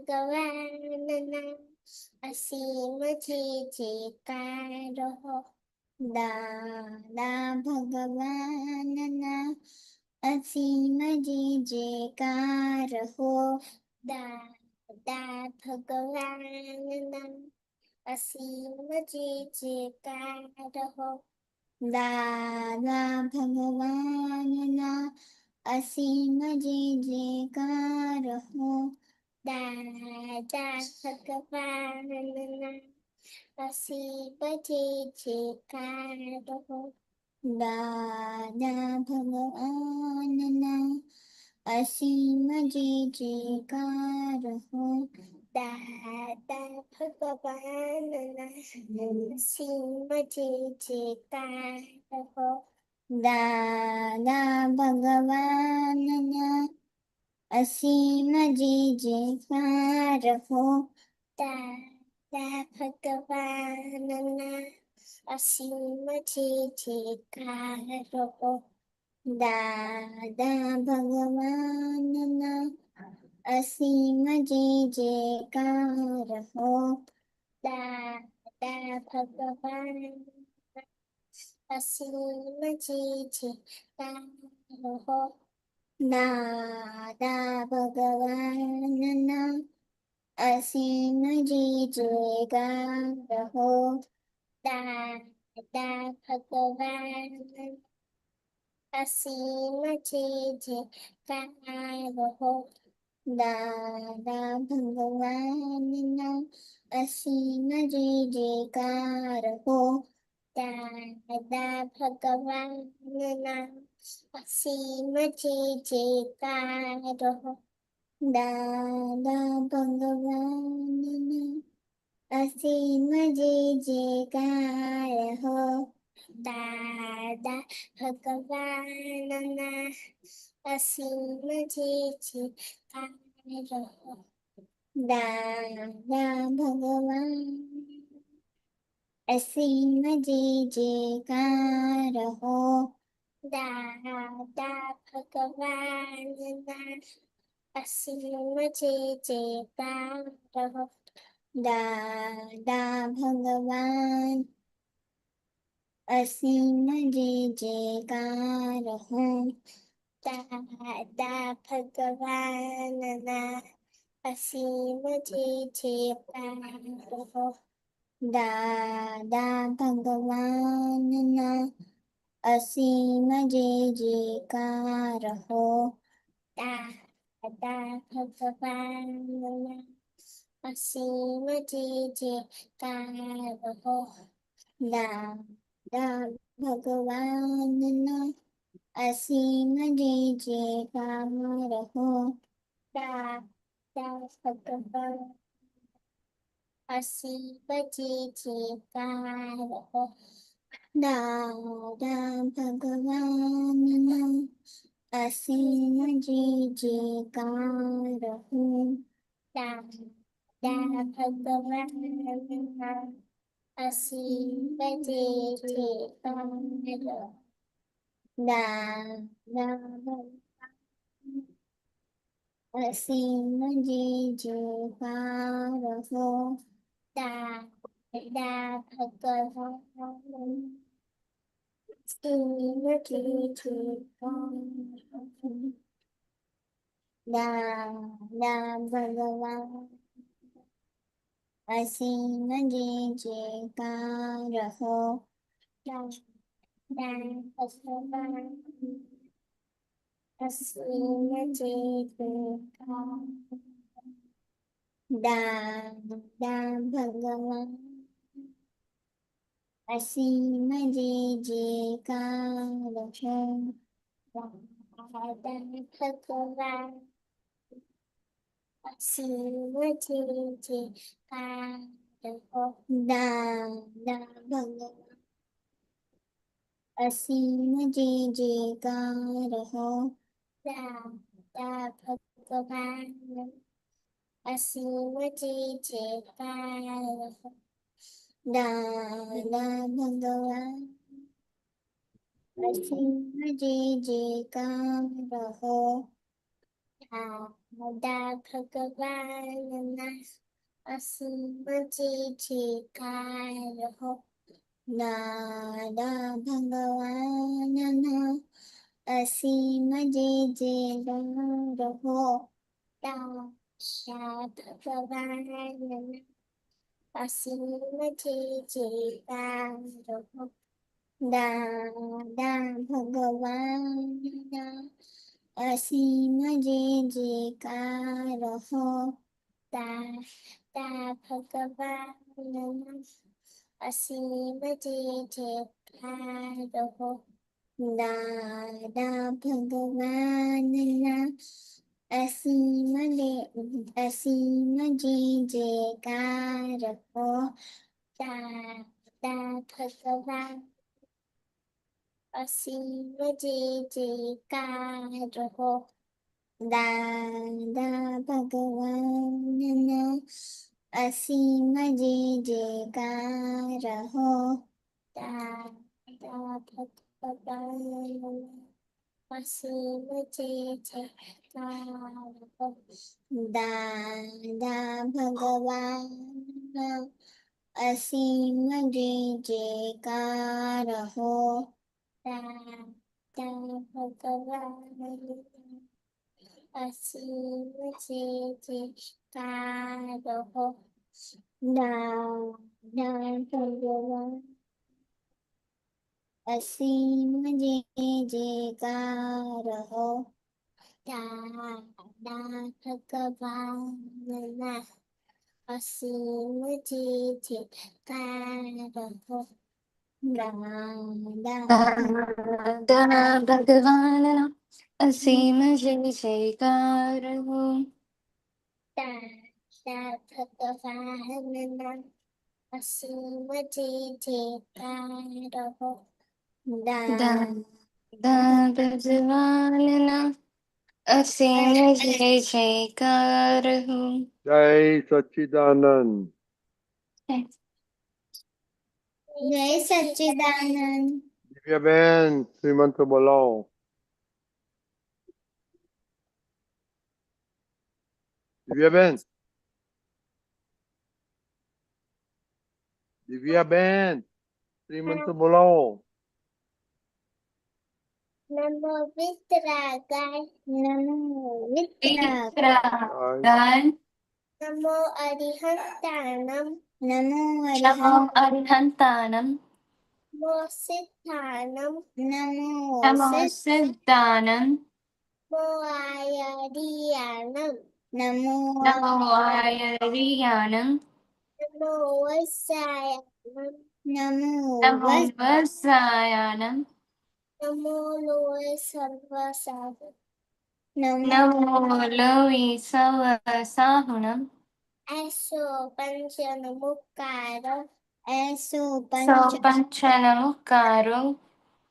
ભગવાનના અસીમ જે જયકાર હો. દાદા ભગવાનના અસીમ જે જયકાર હો. દાદા ભગવાનના અસીમ જે જયકાર હો. દાદા ભગવાનના અસીમ જે જયકાર હો. દાદા ભગવાનના અસીમ જે જયકાર હો. દાદા ભગવાનના અસીમ જે જયકાર હો. દાદા ભગવાનના અસીમ જે જયકાર હો. દાદા ભગવાનના અસીમ જે જયકાર હો. દાદા ભગવાનના અસીમ જે જયકાર હો. દાદા ભગવાનના અસીમ જે જયકાર હો. દાદા ભગવાનના અસીમ જે જયકાર હો. દાદા ભગવાનના અસીમ જે જયકાર હો. દાદા ભગવાનના અસીમ જે જયકાર હો. દાદા ભગવાનના અસીમ જે જયકાર હો. દાદા ભગવાનના અસીમ જે જયકાર હો. દાદા ભગવાનના અસીમ જે જયકાર હો. દાદા ભગવાનના અસીમ જે જયકાર હો. દાદા ભગવાનના અસીમ જે જયકાર હો. દાદા ભગવાનના અસીમ જે જયકાર હો. દાદા ભગવાન અસીમ જે જયકાર હો. દાદા ભગવાનના અસીમ જે જયકાર હો. દાદા ભગવાનના અસીમ જે જયકાર હો. દાદા ભગવાનના અસીમ જે જયકાર હો. દાદા ભગવાનના અસીમ જે જયકાર હો. દાદા ભગવાન અસીમ જે જયકાર હો. દાદા ભગવાનના અસીમ જે જયકાર હો. દાદા ભગવાનના અસીમ જે જયકાર હો. દાદા અસીમ જે જયકાર હો. દાદા ભગવાન અસીમ જે જયકાર હો. દાદા ભગવાન અસીમ જે જયકાર હો. દાદા ભગવાન અસીમ જે જયકાર હો. દાદા ભગવાન અસીમ જે જયકાર હો. દાદા ભગવાન અસીમ જે જયકાર હો. દાદા ભગવાન અસીમ જે જયકાર હો. દાદા ભગવાન અસીમ જે જયકાર હો. દાદા ભગવાન અસીમ જે જયકાર હો. દાદા ભગવાનના અસીમ જે જયકાર હો. દાદા ભગવાનના અસીમ જે જયકાર હો. દાદા ભગવાનના અસીમ જે જયકાર હો. દાદા ભગવાનના અસીમ જે જયકાર હો. દાદા ભગવાનના અસીમ જે જયકાર હો. દાદા ભગવાનના અસીમ જે જયકાર હો. દાદા ભગવાન અસીમ જે જયકાર હો. દાદા ભગવાનના અસીમ જે જયકાર હો. દાદા ભગવાનના અસીમ જે જયકાર હો. દાદા ભગવાનના અસીમ જે જયકાર હો. દાદા ભગવાનના અસીમ જે જયકાર હો. દાદા ભગવાન અસીમ જે જયકાર હો. દાદા ભગવાનના અસીમ જે જયકાર હો. દાદા ભગવાનના અસીમ જે જયકાર હો. દાદા ભગવાનના અસીમ જે જયકાર હો. દાદા ભગવાનના અસીમ જે જયકાર હો. જય સચ્ચિદાનંદ. જય સચ્ચિદાનંદ. દિવ્યાબેન શ્રીમંત બોલાવો. દિવ્યાબેન, દિવ્યાબેન શ્રીમંત બોલાવો. નમો વિતરાગાય. નમો વિતરાગાય. નમો અરિહંતાણમ. નમો નમો અરિહંતાણમ. નમો સિદ્ધાણમ. નમો સિદ્ધાણમ. નમો આયરિયાણમ. નમો નમો આયર્યાણમ. નમો વૈસાયણમ. નમો વત્સાયાણમ. નમો લોય સર્વસાધ. નમો લોય સવસાહુણમ. એસો પંચન મુક્કારો. એસો પંચનમુક્કારો.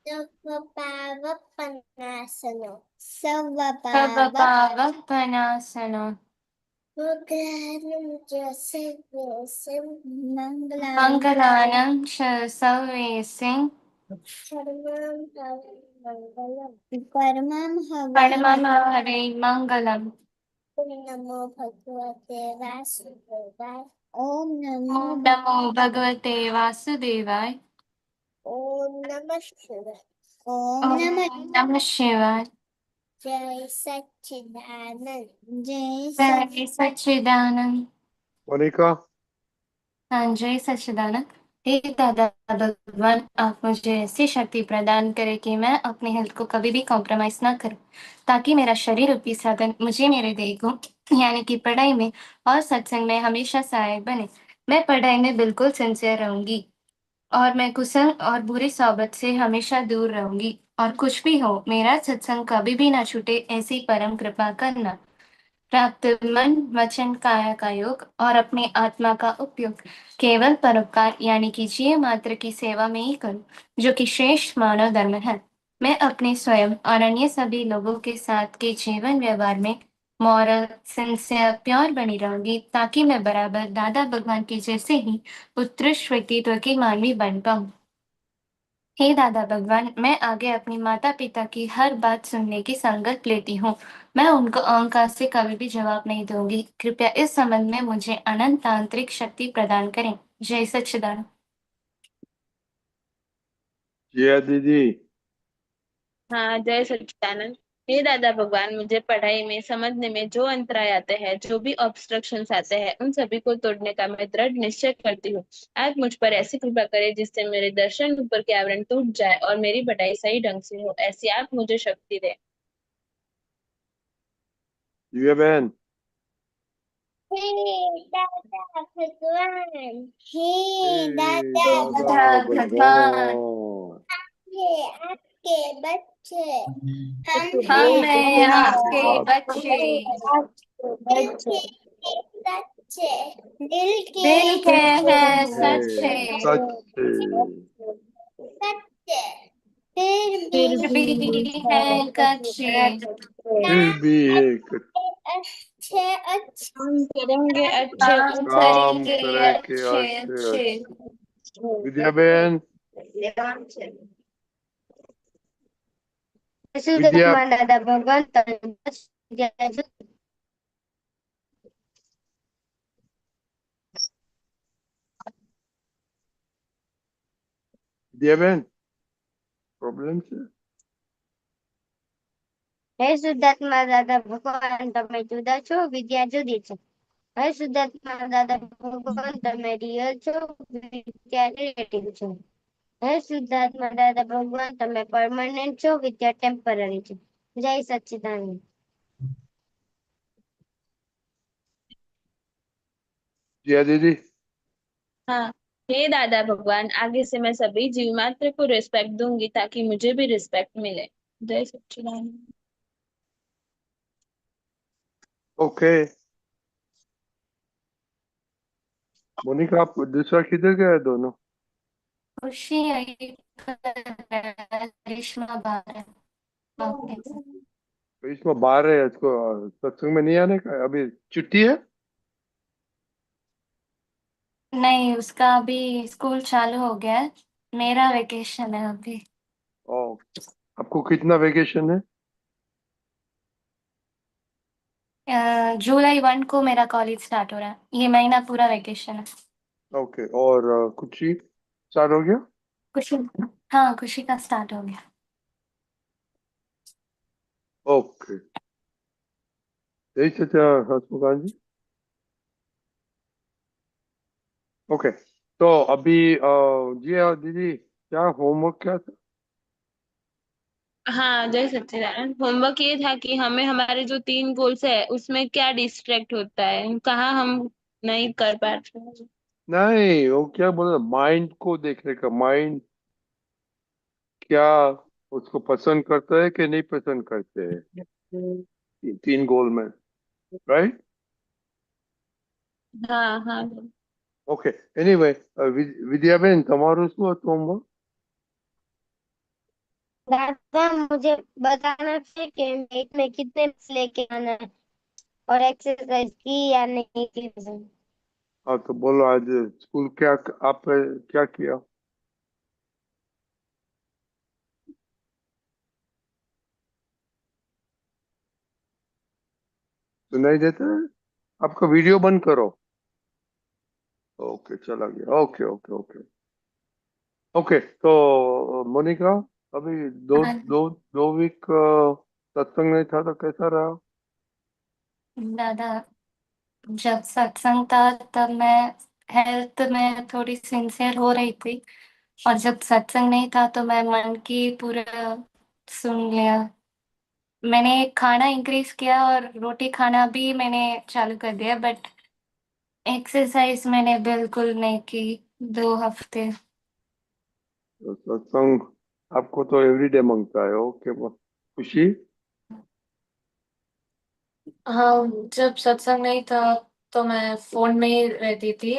સવપાવપન્નાસનો. સવપાવપનાસનો. મંગલાનું ચ સર્વેસં. મંગલાનાં ચ સર્વેષાં. પરમં પરમં હરે મંગલમ. નમો ભગવતે વાસુદેવાય. ઓમ નમો ઓમ નમો ભગવતે વાસુદેવાય. ઓમ નમઃ શિવાય. ઓમ ઓમ નમઃ શિવાય. જય સચ્ચિદાનંદ. જય સચ્ચિદાનંદ. મોનિકા, हाँ जय सच्चिदानंद। हे दादा भगवान, आप मुझे ऐसी शक्ति प्रदान करें कि मैं अपने हेल्थ को कभी भी कॉम्प्रोमाइज ना करूं, ताकि मेरा शरीर रूपी साधन मुझे मेरे ध्येय को यानी कि पढ़ाई में और सत्संग में हमेशा सहायक बने। मैं पढ़ाई में बिल्कुल सिंसियर रहूंगी और मैं कुशल और बुरी सोबत से हमेशा दूर रहूंगी, और कुछ भी हो मेरा सत्संग कभी भी ना छूटे, ऐसी परम कृपा करना। प्राप्त मन वचन काया का योग और अपने आत्मा का उपयोग केवल परोपकार यानी कि जीव मात्र की सेवा में ही करूं, जो कि श्रेष्ठ मानव धर्म है। मैं अपने स्वयं और अन्य सभी लोगों के साथ के जीवन व्यवहार में मॉरल सिंसियर प्योर बनी रहूंगी, ताकि मैं बराबर दादा भगवान के जैसे ही उत्कृष्ट व्यक्तित्व की मानवी बन पाऊं। हे दादा भगवान, मैं आगे अपनी माता पिता की हर बात सुनने की संकल्प लेती हूँ। मैं उनको अहंकार से कभी भी जवाब नहीं दूंगी। कृपया इस संबंध में मुझे अनंत तांत्रिक शक्ति प्रदान करें। जय सच्चिदानंद। जया दीदी। हाँ, जय सच्चिदानंद। हे दादा भगवान, मुझे पढ़ाई में समझने में जो अंतराय आते हैं, जो भी ऑब्स्ट्रक्शंस आते हैं, उन सभी को तोड़ने का मैं दृढ़ निश्चय करती हूँ। आप मुझ पर ऐसी कृपा करें जिससे मेरे दर्शन ऊपर के आवरण टूट जाए और मेरी पढ़ाई सही ढंग से हो। ऐसी आप मुझे शक्ति दें। दिव्या बहन। हे दादा भगवान, हे हे दादा दादा भगवान। भगवान। ये आपके बच्चे हम हम हैं हैं आपके आपके बच्चे। बच्चे, दिल के सच्चे, दिल दिल के हैं हे सच्चे, सच्चे। सच्चे, फिर फिर फिर भी भी हैं कच्चे। फिर भी एक अच्छे अच्छे हम करेंगे अच्छे काम काम करेंगे करे के अच्छे अच्छे अच्छे। अच्छे। विद्या बहन। विद्या। दादा भगवान विद्या बहन। प्रॉब्लम છે? હે શુદ્ધાત્મા દાદા ભગવાન તમે જુદા છો, વિદ્યા જુદી છે. હે શુદ્ધાત્મા દાદા ભગવાન તમે રિયલ છો, વિદ્યા રિલેટિવ છો. હે શુદ્ધાત્મા દાદા ભગવાન તમે પરમાનન્ટ છો, વિદ્યા ટેમ્પરરી છે. જય સચ્ચિદાનંદ. જયા दीदी। हाँ, हे दादा भगवान, आगे से मैं सभी जीव मात्र को रिस्पेक्ट दूंगी ताकि मुझे भी रिस्पेक्ट मिले। जय सच्चिदानंद। ओके। मोनिका, आप दूसरा किधर गया दोनों? खुशी आई करिश्मा बाहर है। ओके। तो इसमें बाहर है, इसको सत्संग में नहीं आने का अभी छुट्टी है। नहीं, उसका अभी स्कूल चालू हो गया है। मेरा वेकेशन है अभी। ओ, आपको कितना वेकेशन है? जुलाई 1 को मेरा कॉलेज स्टार्ट हो रहा है। ये महीना पूरा वेकेशन है। ओके। और खुशी स्टार्ट हो गया? खुशी, हाँ खुशी का स्टार्ट हो गया। ओके। यही से था हसमुखान जी। ओके। तो अभी जी हाँ दीदी, क्या होमवर्क क्या था? हाँ, जय सच्चिदानंद। होमवर्क ये था कि हमें हमारे जो 3 गोल्स है उसमें क्या डिस्ट्रैक्ट होता है, कहाँ हम नहीं कर पाते हैं। नहीं, वो क्या बोला, माइंड को देखने का। माइंड क्या उसको पसंद करता है कि नहीं पसंद करते हैं, तीन गोल में। राइट। हाँ हाँ। ओके। एनीवे, विद्या बेन તમારું શું હતું homework? दादा मुझे बताना है कि मीट में कितने लेके आना है और एक्सरसाइज की या नहीं की। हाँ तो बोलो, आज स्कूल क्या आप क्या किया? सुनाई देता है? आपका वीडियो बंद करो। ओके, चला गया। Okay okay okay. ओके, तो मोनिका, अभी दो हाँ दो 2 वीक सत्संग नहीं था तो कैसा रहा? दादा, जब सत्संग था तब मैं हेल्थ में थोड़ी सिंसियर हो रही थी, और जब सत्संग नहीं था तो मैं मन की पूरा सुन लिया। मैंने खाना इंक्रीज किया और रोटी खाना भी मैंने चालू कर दिया, बट एक्सरसाइज मैंने बिल्कुल नहीं की 2 हफ्ते। तो सत्संग आपको तो एवरीडे मांगता है। ओके, खुशी। हाँ, जब सत्संग नहीं था तो मैं फोन में ही रहती थी।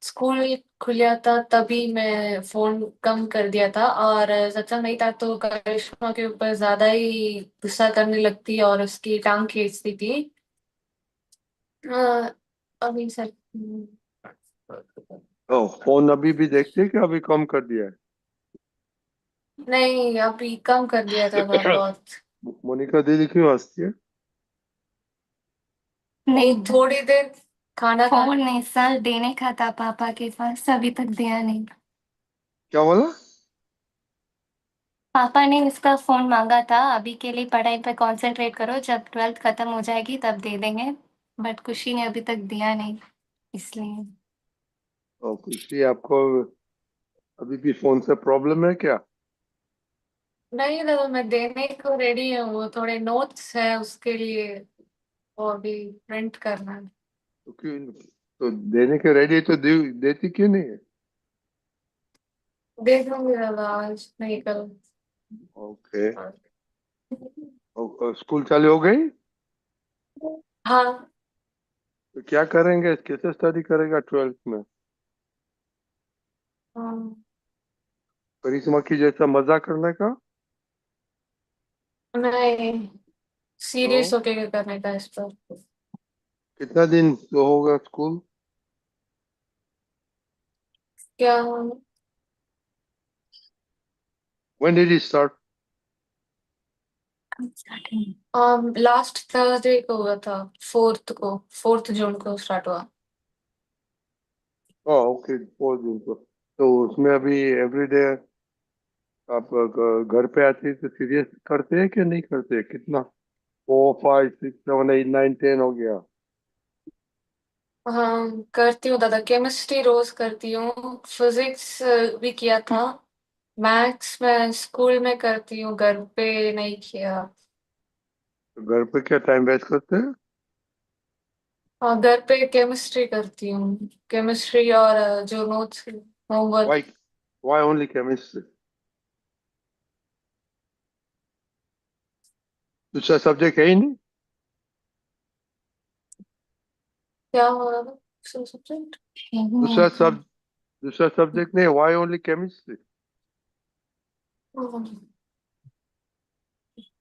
स्कूल खुलिया था तभी मैं फोन कम कर दिया था, और सत्संग नहीं था तो करिश्मा के ऊपर ज्यादा ही गुस्सा करने लगती और उसकी टांग खींचती थी। अभी सर। ओ, फोन अभी भी देखते हैं कि अभी कम कर दिया है? नहीं, अभी कम कर दिया था बहुत। मोनिका दीदी क्यों हंसती है? नहीं, थोड़ी देर खाना खा फोन नहीं सर देने का था पापा के पास, अभी तक दिया नहीं। क्या बोला? पापा ने इसका फोन मांगा था, अभी के लिए पढ़ाई पे कंसंट्रेट करो, जब 12th खत्म हो जाएगी तब दे देंगे। बट खुशी ने अभी तक दिया नहीं, इसलिए। और खुशी, आपको अभी भी फोन से प्रॉब्लम है क्या? नहीं दादा, मैं देने को रेडी हूँ, वो थोड़े नोट्स है उसके लिए, वो अभी प्रिंट करना है। तो क्यों, तो देने के रेडी तो देती क्यों नहीं है? देख लूंगी दादा, आज नहीं कल। ओके। स्कूल चालू हो गई? हाँ। तो क्या करेंगे, कैसे स्टडी करेगा 12th में? हाँ, करिश्मा की जैसा मजा करने का? नहीं, तो सीरियस होके क्या करने का इस पर। कितना दिन तो होगा स्कूल? क्या? When did it start? Last Thursday को हुआ था, 4th जून को स्टार्ट हुआ। ओके, 4 दिन को। तो उसमें अभी एवरीडे आप घर पे आते हैं तो सीरियस करते हैं कि नहीं करते? कितना, 4 5 6 7 8 9 10 हो गया? हाँ, करती हूँ दादा, केमिस्ट्री रोज करती हूँ, फिजिक्स भी किया था, मैथ्स में स्कूल में करती हूँ, घर पे नहीं किया। तो घर पे क्या टाइम वेस्ट करते हैं? हाँ, घर पे केमिस्ट्री करती हूँ, केमिस्ट्री और जो notes homework. Why why only chemistry? दूसरा सब्जेक्ट है ही नहीं? क्या हो रहा था सब्जेक्ट? दूसरा सब दूसरा सब्जेक्ट नहीं, वाई ओनली केमिस्ट्री?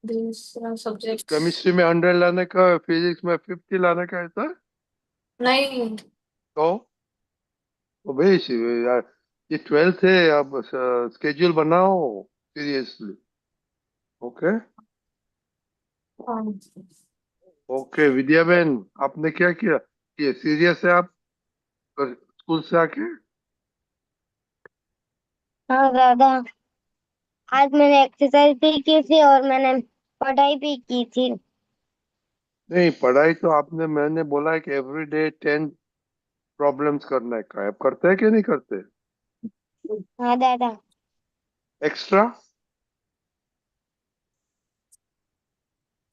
दूसरा सब्जेक्ट? केमिस्ट्री में 100 लाने का, फिजिक्स में 50 लाने का, ऐसा? नहीं। तो भाई यार, ये 12th है, अब स्केड्यूल बनाओ सीरियसली। ओके। हाँ। ओके विद्या बहन, आपने क्या किया? ये सीरियस है आप स्कूल से आके? हाँ दादा, आज मैंने एक्सरसाइज भी की थी और मैंने पढ़ाई भी की थी। नहीं, पढ़ाई तो आपने, मैंने बोला है कि एवरीडे 10 प्रॉब्लम्स करने का है, आप करते हैं कि नहीं करते? हाँ दादा। एक्स्ट्रा?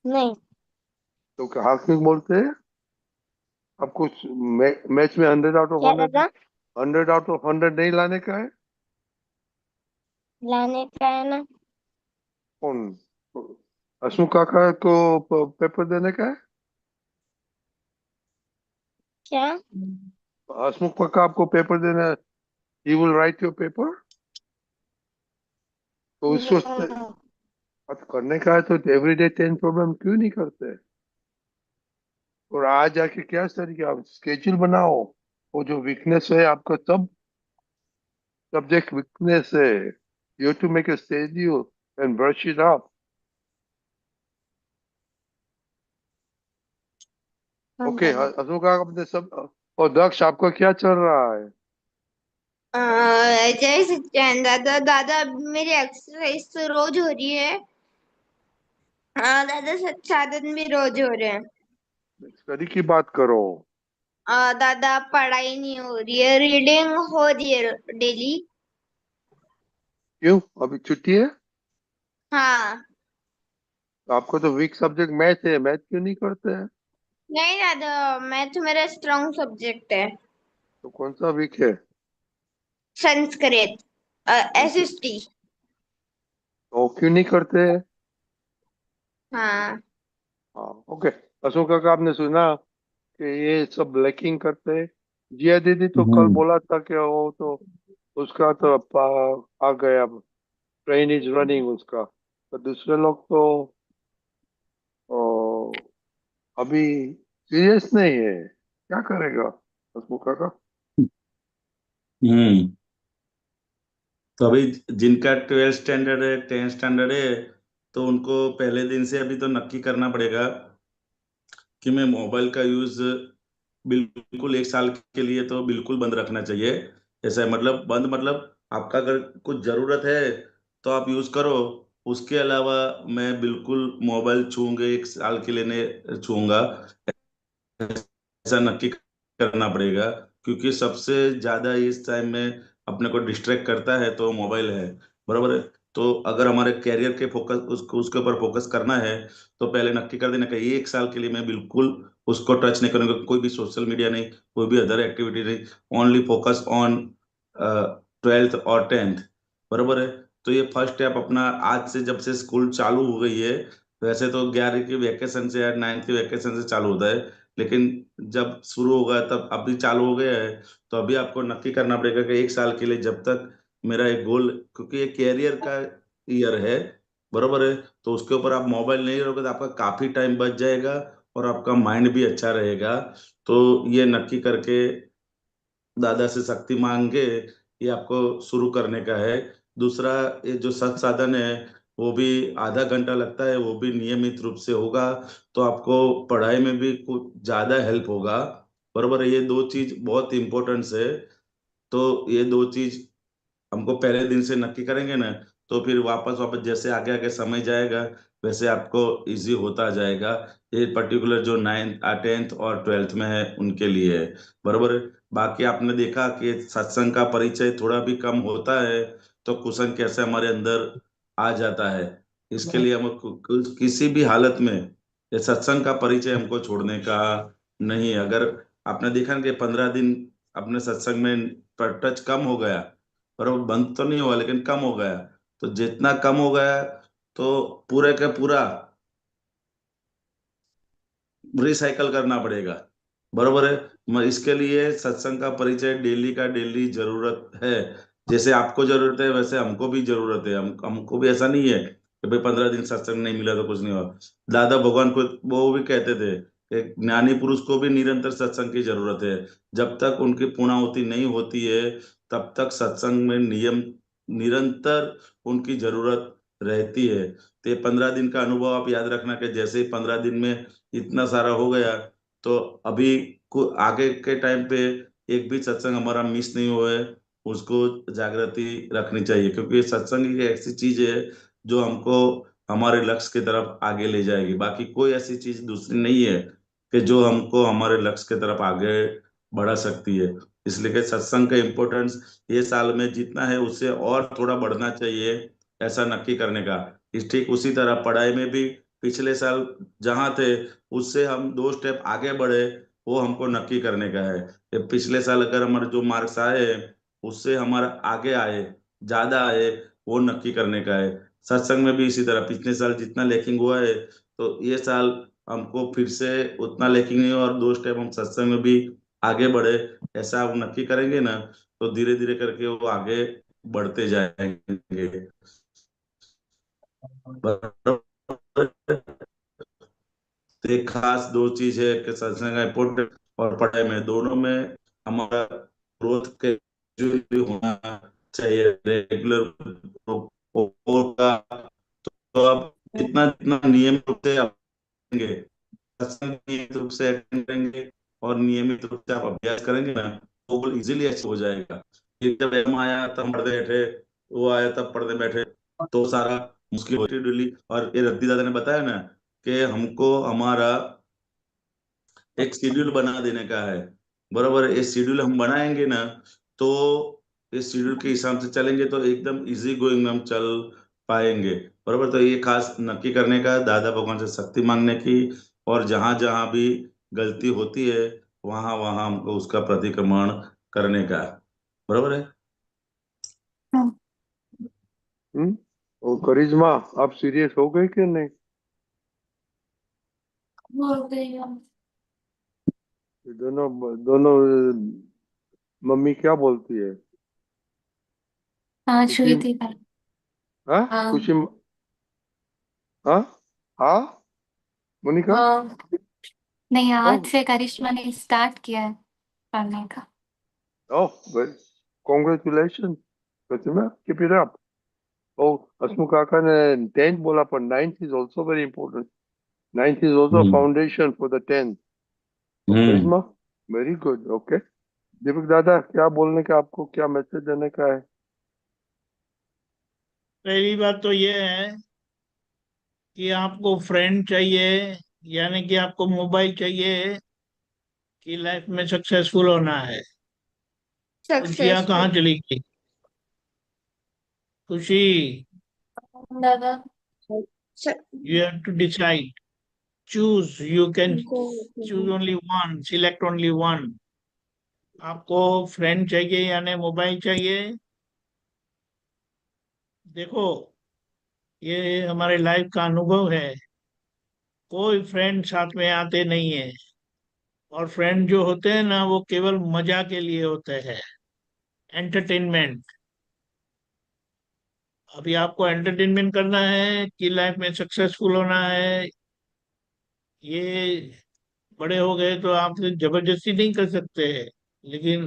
नहीं। तो हाथ क्यों बोलते हैं? आपको मैच में 100 आउट ऑफ क्या 100, दादा? 100 आउट ऑफ 100 नहीं लाने का है? लाने का है ना। कौन? हसमुख काका को पेपर देने का है? क्या? हसमुख काका आपको पेपर देना, he will write your paper. तो उसको नो। बात करने का है तो एवरीडे 10 प्रॉब्लम क्यों नहीं करते? और आज जाके क्या तरीके, आप स्केड्यूल बनाओ। वो जो वीकनेस है आपका, सब सब्जेक्ट वीकनेस है, you to make a schedule and brush it up. हाँ ओके, दादा। हसमुख काका अपने सब। और दक्ष, आपका क्या चल रहा है? जय सच्चिदानंद दादा। दादा अब मेरी एक्सरसाइज तो रोज हो रही है। हाँ दादा, संसाधन भी रोज हो रहे हैं। स्टडी की बात करो। दादा पढ़ाई नहीं हो रही है, रीडिंग हो रही है डेली। क्यों, अभी छुट्टी है? हाँ। तो आपको तो वीक सब्जेक्ट मैथ है, मैथ क्यों नहीं करते हैं? नहीं दादा, मैथ मेरा स्ट्रॉन्ग सब्जेक्ट है। तो कौन सा वीक है? संस्कृत, एसएसटी। तो क्यों नहीं करते हैं? हाँ। हाँ, ओके। अशोक काका, आपने सुना कि ये सब लैकिंग करते हैं? जिया दीदी तो कल बोला था कि वो तो उसका तो आ गया, ट्रेन इज रनिंग उसका। तो दूसरे लोग तो ओ, अभी सीरियस नहीं है, क्या करेगा अशोक काका? हम्म। तो अभी जिनका 12th स्टैंडर्ड है 10th स्टैंडर्ड है तो उनको पहले दिन से अभी तो नक्की करना पड़ेगा कि मैं मोबाइल का यूज बिल्कुल 1 साल के लिए तो बिल्कुल बंद रखना चाहिए। ऐसा है मतलब बंद मतलब आपका अगर कुछ जरूरत है तो आप यूज करो, उसके अलावा मैं बिल्कुल मोबाइल छूंगे 1 साल के लिए नहीं छूंगा, ऐसा नक्की करना पड़ेगा। क्योंकि सबसे ज्यादा इस टाइम में अपने को डिस्ट्रैक्ट करता है तो मोबाइल है, बराबर है। तो अगर हमारे कैरियर के फोकस उसके ऊपर फोकस करना है तो पहले नक्की कर देना कि 1 साल के लिए मैं बिल्कुल उसको टच नहीं करूंगा, कोई भी सोशल मीडिया नहीं, कोई भी अदर एक्टिविटी नहीं, ओनली फोकस ऑन 12th और 10th, बराबर है। तो ये फर्स्ट स्टेप अपना आज से, जब से स्कूल चालू हो गई है, वैसे तो 11वीं की वैकेशन से या 9th की वैकेशन से चालू होता है, लेकिन जब शुरू होगा तब अभी चालू हो गया है। तो अभी आपको नक्की करना पड़ेगा कि 1 साल के लिए जब तक मेरा एक गोल, क्योंकि ये कैरियर का ईयर है, बरोबर है, तो उसके ऊपर आप मोबाइल नहीं रखोगे तो आपका काफी टाइम बच जाएगा और आपका माइंड भी अच्छा रहेगा। तो ये नक्की करके दादा से शक्ति मांग के ये आपको शुरू करने का है। दूसरा, ये जो सत साधन है वो भी आधा घंटा लगता है, वो भी नियमित रूप से होगा तो आपको पढ़ाई में भी कुछ ज्यादा हेल्प होगा, बरोबर है। ये दो चीज बहुत इंपॉर्टेंस है। तो ये दो चीज हमको पहले दिन से नक्की करेंगे ना, तो फिर वापस वापस जैसे आगे आगे समय जाएगा वैसे आपको इजी होता जाएगा। ये पर्टिकुलर जो 9th 10th और 12th में है उनके लिए है, बरोबर है। बाकी आपने देखा कि सत्संग का परिचय थोड़ा भी कम होता है तो कुशन कैसे हमारे अंदर आ जाता है। इसके लिए हम किसी भी हालत में ये सत्संग का परिचय हमको छोड़ने का नहीं है। अगर आपने देखा ना कि 15 दिन अपने सत्संग में टच कम हो गया, पर वो बंद तो नहीं हुआ लेकिन कम हो गया, तो जितना कम हो गया तो पूरे का पूरा रिसाइकल करना पड़ेगा, बरोबर है। इसके लिए सत्संग का परिचय डेली का डेली जरूरत है। जैसे आपको जरूरत है वैसे हमको भी जरूरत है। हमको भी ऐसा नहीं है कि भाई 15 दिन सत्संग नहीं मिला तो कुछ नहीं हुआ। दादा भगवान को वो भी कहते थे कि ज्ञानी पुरुष को भी निरंतर सत्संग की जरूरत है। जब तक उनकी पूर्णाहुति नहीं होती है तब तक सत्संग में नियम निरंतर उनकी जरूरत रहती है। तो ये 15 दिन का अनुभव आप याद रखना कि जैसे ही 15 दिन में इतना सारा हो गया तो अभी को आगे के टाइम पे एक भी सत्संग हमारा मिस नहीं हुआ है, उसको जागृति रखनी चाहिए। क्योंकि सत्संग एक ऐसी चीज है जो हमको हमारे लक्ष्य की तरफ आगे ले जाएगी। बाकी कोई ऐसी चीज दूसरी नहीं है कि जो हमको हमारे लक्ष्य की तरफ आगे बढ़ा सकती है। इसलिए कि सत्संग का इम्पोर्टेंस ये साल में जितना है उससे और थोड़ा बढ़ना चाहिए, ऐसा नक्की करने का। ठीक उसी तरह पढ़ाई में भी पिछले साल जहाँ थे उससे हम 2 स्टेप आगे बढ़े, वो हमको नक्की करने का है। कि पिछले साल अगर हमारे जो मार्क्स आए उससे हमारा आगे आए, ज्यादा आए, वो नक्की करने का है। सत्संग में भी इसी तरह पिछले साल जितना लैकिंग हुआ है तो ये साल हमको फिर से उतना लैकिंग नहीं हो और 2 स्टेप हम सत्संग में भी आगे बढ़े, ऐसा हम नक्की करेंगे ना तो धीरे धीरे करके वो आगे बढ़ते जाएंगे, बराबर। तो एक खास दो चीज है कि सत्संग का इम्पोर्टेंट और पढ़ाई में, दोनों में हमारा ग्रोथ के जो होना चाहिए रेगुलर होगा। तो आप जितना जितना नियमित रूप से आप करेंगे, सत्संग नियमित रूप से अटेंड करेंगे और नियमित रूप से आप अभ्यास करेंगे ना तो वो इजीली अच्छा हो जाएगा। ये जब एम आया तब हम पढ़ते बैठे, वो आया तब पढ़ते बैठे तो सारा मुश्किल होती डेली। और ये रद्दी दादा ने बताया ना कि हमको हमारा एक शेड्यूल बना देने का है, बरोबर है। ये शेड्यूल हम बनाएंगे ना तो इस शेड्यूल के हिसाब से चलेंगे तो एकदम इजी गोइंग में हम चल पाएंगे, बरोबर। तो ये खास नक्की करने का, दादा भगवान से शक्ति मांगने की, और जहां जहां भी गलती होती है वहां वहां हमको उसका प्रतिक्रमण करने का, बरोबर है। हम्म, हम्म। और करिश्मा, आप सीरियस हो गए कि नहीं? हो गई हम। दोनों दोनों मम्मी क्या बोलती है? हाँ खुशी? छुई थी कल। हाँ हाँ खुशी? हाँ हाँ मोनिका? हाँ नहीं, आज ओह से करिश्मा ने स्टार्ट किया है पढ़ने का। ओह, congratulation. Pratima, keep it up. Oh, Asmu Kaka ne 10th bola, but 9th is also very important. 9th is also a foundation for the 10th. So Karisma, very good. Okay. दीपक दादा, क्या बोलने का, आपको क्या मैसेज देने का है? पहली बात तो ये है कि आपको फ्रेंड चाहिए, यानी कि आपको मोबाइल चाहिए कि लाइफ में सक्सेसफुल होना है। तो जिया कहाँ सक्सेसफुल। चली गई? खुशी, दादा you have to decide. Choose. You can choose only one. Select only one. आपको फ्रेंड चाहिए यानी मोबाइल चाहिए? देखो, ये हमारे लाइफ का अनुभव है। कोई फ्रेंड साथ में आते नहीं है, और फ्रेंड जो होते हैं ना, वो केवल मजा के लिए होते हैं, एंटरटेनमेंट। अभी आपको एंटरटेनमेंट करना है कि लाइफ में सक्सेसफुल होना है, ये बड़े हो गए तो आप जबरदस्ती नहीं कर सकते हैं। लेकिन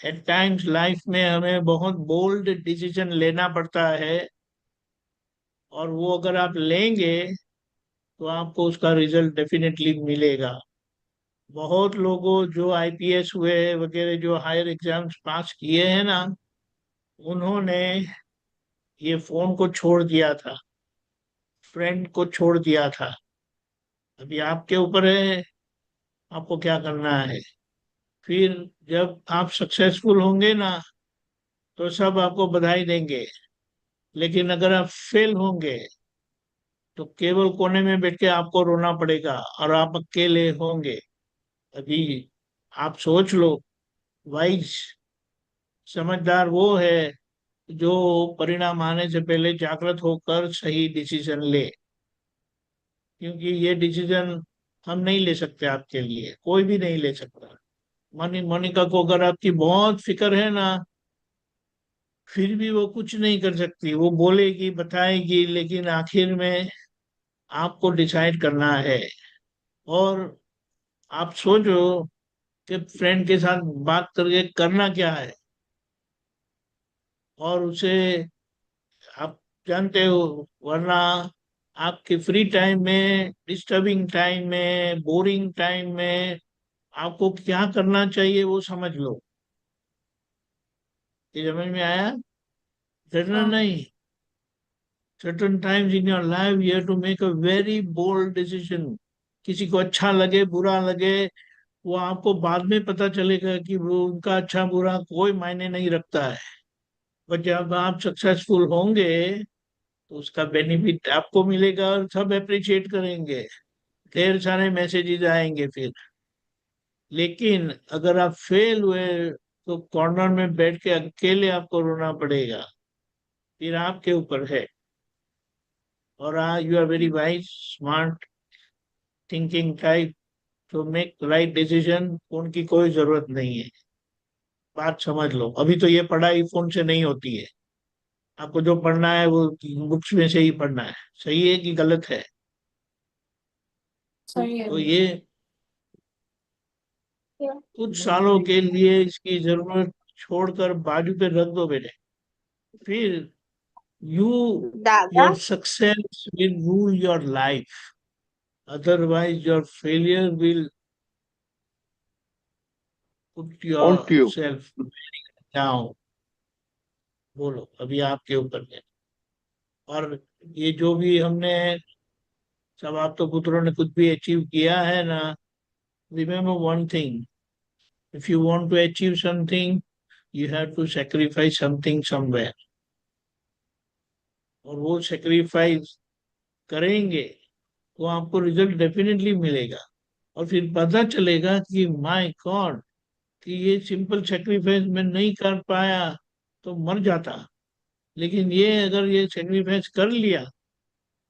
एट टाइम्स लाइफ में हमें बहुत बोल्ड डिसीजन लेना पड़ता है, और वो अगर आप लेंगे तो आपको उसका रिजल्ट डेफिनेटली मिलेगा। बहुत लोगों जो आईपीएस हुए वगैरह, जो हायर एग्जाम्स पास किए हैं ना, उन्होंने ये फोन को छोड़ दिया था, फ्रेंड को छोड़ दिया था। अभी आपके ऊपर है, आपको क्या करना है। फिर जब आप सक्सेसफुल होंगे ना, तो सब आपको बधाई देंगे। लेकिन अगर आप फेल होंगे तो केवल कोने में बैठ के आपको रोना पड़ेगा, और आप अकेले होंगे। अभी आप सोच लो, वाइज समझदार वो है जो परिणाम आने से पहले जागृत होकर सही डिसीजन ले। क्योंकि ये डिसीजन हम नहीं ले सकते आपके लिए, कोई भी नहीं ले सकता। मोनिका को अगर आपकी बहुत फिक्र है ना, फिर भी वो कुछ नहीं कर सकती। वो बोलेगी, बताएगी, लेकिन आखिर में आपको डिसाइड करना है। और आप सोचो कि फ्रेंड के साथ बात करके करना क्या है, और उसे आप जानते हो। वरना आपके फ्री टाइम में, डिस्टर्बिंग टाइम में, बोरिंग टाइम में आपको क्या करना चाहिए वो समझ लो। ये समझ में आया? करना हाँ नहीं। certain times in your life you have to make a very bold decision. किसी को अच्छा लगे बुरा लगे, वो आपको बाद में पता चलेगा कि वो उनका अच्छा बुरा कोई मायने नहीं रखता है। पर जब आप सक्सेसफुल होंगे तो उसका बेनिफिट आपको मिलेगा, और सब अप्रिशिएट करेंगे, ढेर सारे मैसेजेस आएंगे फिर। लेकिन अगर आप फेल हुए तो कॉर्नर में बैठ के अकेले आपको रोना पड़ेगा। फिर आपके ऊपर है। और you are very wise, smart thinking type, तो मेक राइट डिसीजन। फोन की कोई जरूरत नहीं है। बात समझ लो। अभी तो ये पढ़ाई फोन से नहीं होती है। आपको जो पढ़ना है वो बुक्स में से ही पढ़ना है। सही है कि गलत है? सही है। तो ये कुछ सालों के लिए इसकी जरूरत छोड़कर बाजू पे रख दो बेटे। फिर यू दादा your success will rule your life, otherwise your failure will put your On to you. Self down. बोलो, अभी आपके ऊपर है। और ये जो भी हमने, सब आप तो पुत्रों ने कुछ भी अचीव किया है ना, remember one thing, if you want to achieve something you have to sacrifice something somewhere. और वो सेक्रीफाइस करेंगे तो आपको रिजल्ट डेफिनेटली मिलेगा। और फिर पता चलेगा कि माय गॉड, कि ये सिंपल सेक्रीफाइस मैं नहीं कर पाया तो मर जाता, लेकिन ये अगर ये सेक्रीफाइस कर लिया,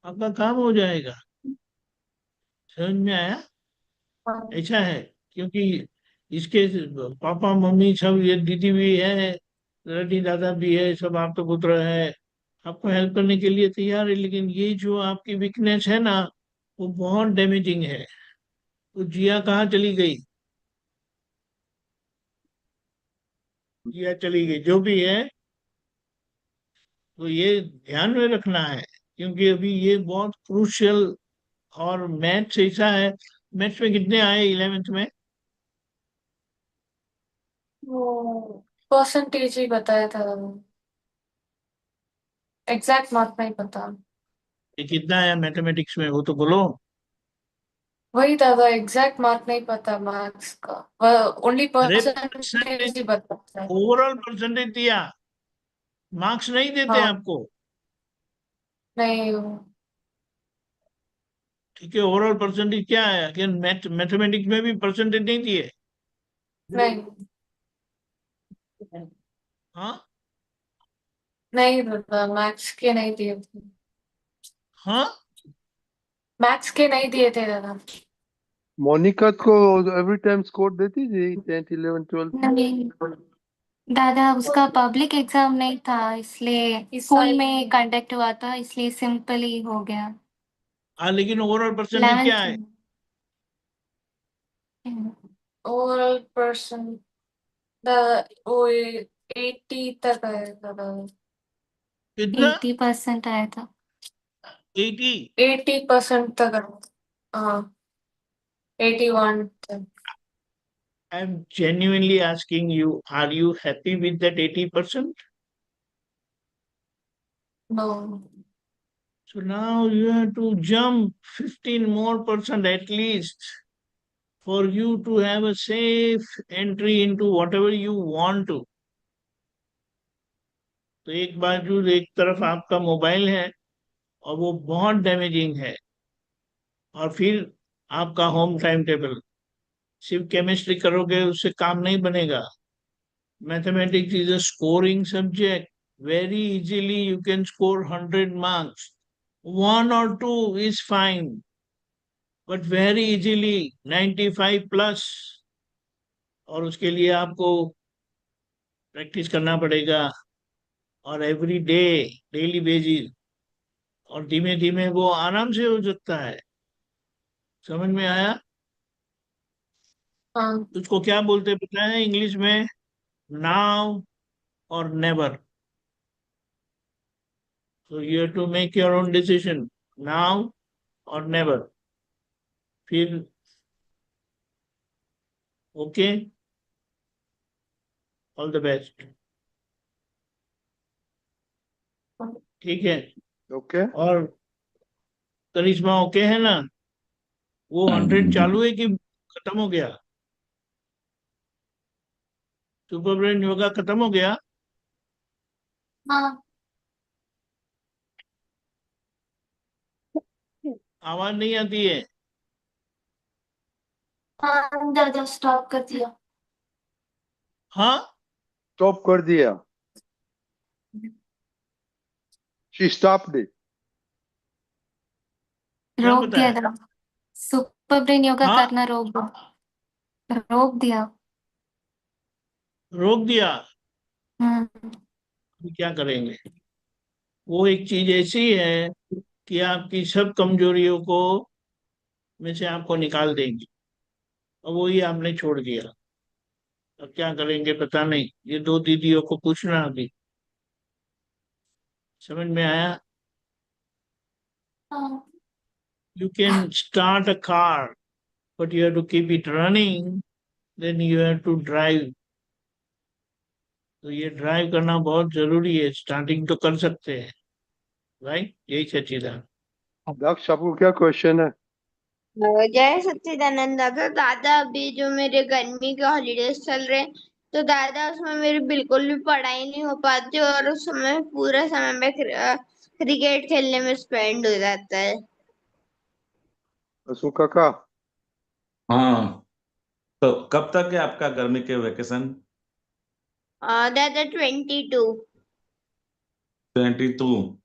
आपका काम हो जाएगा। समझ में आया? हाँ ऐसा है। क्योंकि इसके पापा मम्मी सब, ये दीदी भी है, दादी दादा भी है, सब आप तो पुत्र है, आपको हेल्प करने के लिए तैयार है। लेकिन ये जो आपकी वीकनेस है ना, वो बहुत डैमेजिंग है। तो जिया कहाँ चली गई? जिया चली गई, जो भी है। तो ये ध्यान में रखना है, क्योंकि अभी ये बहुत क्रूशियल। और मैथ्स ऐसा है, मैथ्स में कितने आए 11th में? वो परसेंटेज ही बताया था, एग्जैक्ट मार्क नहीं पता। ये कितना आया मैथमेटिक्स में, वो तो बोलो। वही दादा, एग्जैक्ट मार्क नहीं पता मार्क्स का, ओनली अरे परसेंटेज परसेंटेज, ही बताता है। ओवरऑल परसेंटेज दिया, मार्क्स नहीं देते हाँ, आपको। नहीं ठीक है, ओवरऑल परसेंटेज क्या है कि मैथमेटिक्स में भी परसेंटेज नहीं दिए? नहीं हाँ। नहीं दादा, मैथ्स के नहीं दिए थे। हाँ। मैथ्स के नहीं दिए थे दादा। मोनिका को एवरी टाइम स्कोर देती थी 10th 11th 12th में। नहीं दादा, उसका पब्लिक एग्जाम नहीं था, इसलिए इस स्कूल साल में कंडक्ट हुआ था, इसलिए सिंपल ही हो गया। हाँ, लेकिन ओवरऑल परसेंटेज क्या 11th है? ओवरऑल पर्सन वो 80 तक आया दादा। कितना? 80% आया था। 80? 80% तक आया। हाँ, 81 तक। I'm genuinely asking you, are you happy with that 80%? No. So now you have to jump 15 more percent at least for you to have a safe entry into whatever you want to. तो एक बाजू एक तरफ आपका mobile है और वो बहुत डैमेजिंग है, और फिर आपका होम टाइम टेबल। सिर्फ केमिस्ट्री करोगे उससे काम नहीं बनेगा। Mathematics is a scoring subject. Very easily you can score 100 marks. 1 or 2 is fine, but very easily 95 plus। और उसके लिए आपको प्रैक्टिस करना पड़ेगा, और एवरी डे, डेली बेसिस। और धीमे धीमे वो आराम से हो सकता है। समझ में आया? हाँ उसको क्या बोलते पता है इंग्लिश में? नाउ और never. So you have to make your own decision, now or never. फिर ओके, ऑल द बेस्ट। ठीक है। ओके। और करिश्मा ओके है ना? वो 100 चालू है कि खत्म हो गया? सुपर ब्रेन योगा खत्म हो गया? हाँ आवाज नहीं आती है। हाँ दादा, स्टॉप कर दिया। हाँ। स्टॉप कर दिया। She stopped it. क्या रोक पता दिया है? दादा, सुपर ब्रेन योगा हाँ, करना रोक दिया। रोक दिया। हम्म। अभी क्या करेंगे? वो एक चीज ऐसी है कि आपकी सब कमजोरियों को में से आपको निकाल देंगी, और वो ही आपने छोड़ दिया। अब क्या करेंगे पता नहीं, ये दो दीदियों को पूछना अभी। समझ में आया? हाँ You can start a car, but you have to keep it running, then you have to drive। तो ये ड्राइव करना बहुत जरूरी है। स्टार्टिंग तो कर सकते हैं, राइट? यही सच्चिदानंद। दक्ष, आपको क्या क्वेश्चन है? जय सच्चिदानंद दादा। दादा अभी जो मेरे गर्मी के हॉलीडेज चल रहे हैं, तो दादा उसमें मेरी बिल्कुल भी पढ़ाई नहीं हो पाती, और उस समय पूरा समय में क्रिकेट खेलने में स्पेंड हो जाता है। असु काका। हाँ, तो कब तक है आपका गर्मी के वेकेशन? दादा 22। 22,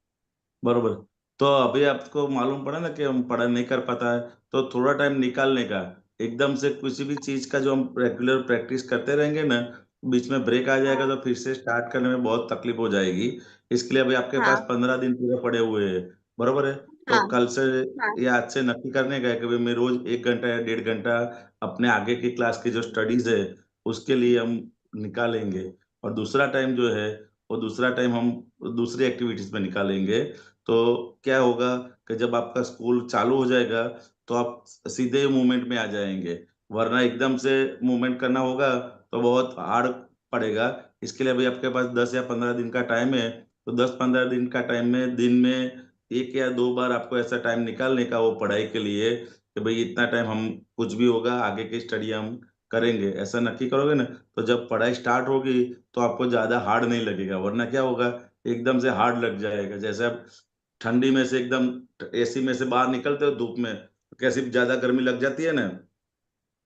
बरोबर। तो अभी आपको मालूम पड़ा ना कि हम पढ़ाई नहीं कर पाता है, तो थोड़ा टाइम निकालने का। एकदम से किसी भी चीज का जो हम रेगुलर प्रैक्टिस करते रहेंगे ना, बीच में ब्रेक आ जाएगा हाँ तो फिर से स्टार्ट करने में बहुत तकलीफ हो जाएगी। इसके लिए अभी आपके पास हाँ 15 दिन पूरे पड़े हुए हैं, बरोबर है। तो हाँ कल से हाँ या आज से नक्की करने का है कि भाई मैं रोज 1 घंटा या 1.5 घंटा अपने आगे की क्लास की जो स्टडीज है उसके लिए हम निकालेंगे। और दूसरा टाइम जो है वो दूसरा टाइम हम दूसरी एक्टिविटीज में निकालेंगे। तो क्या होगा कि जब आपका स्कूल चालू हो जाएगा तो आप सीधे मूवमेंट में आ जाएंगे, वरना एकदम से मूवमेंट करना होगा तो बहुत हार्ड पड़ेगा। इसके लिए अभी आपके पास 10 या 15 दिन का टाइम है, तो 10-15 दिन का टाइम में दिन में 1 या 2 बार आपको ऐसा टाइम निकालने का वो पढ़ाई के लिए कि भाई इतना टाइम हम कुछ भी होगा आगे की स्टडी हम करेंगे, ऐसा नक्की करोगे ना, तो जब पढ़ाई स्टार्ट होगी तो आपको ज्यादा हार्ड नहीं लगेगा। वरना क्या होगा, एकदम से हार्ड लग जाएगा। जैसे आप ठंडी में से एकदम एसी में से बाहर निकलते हो धूप में, तो कैसी ज्यादा गर्मी लग जाती है ना,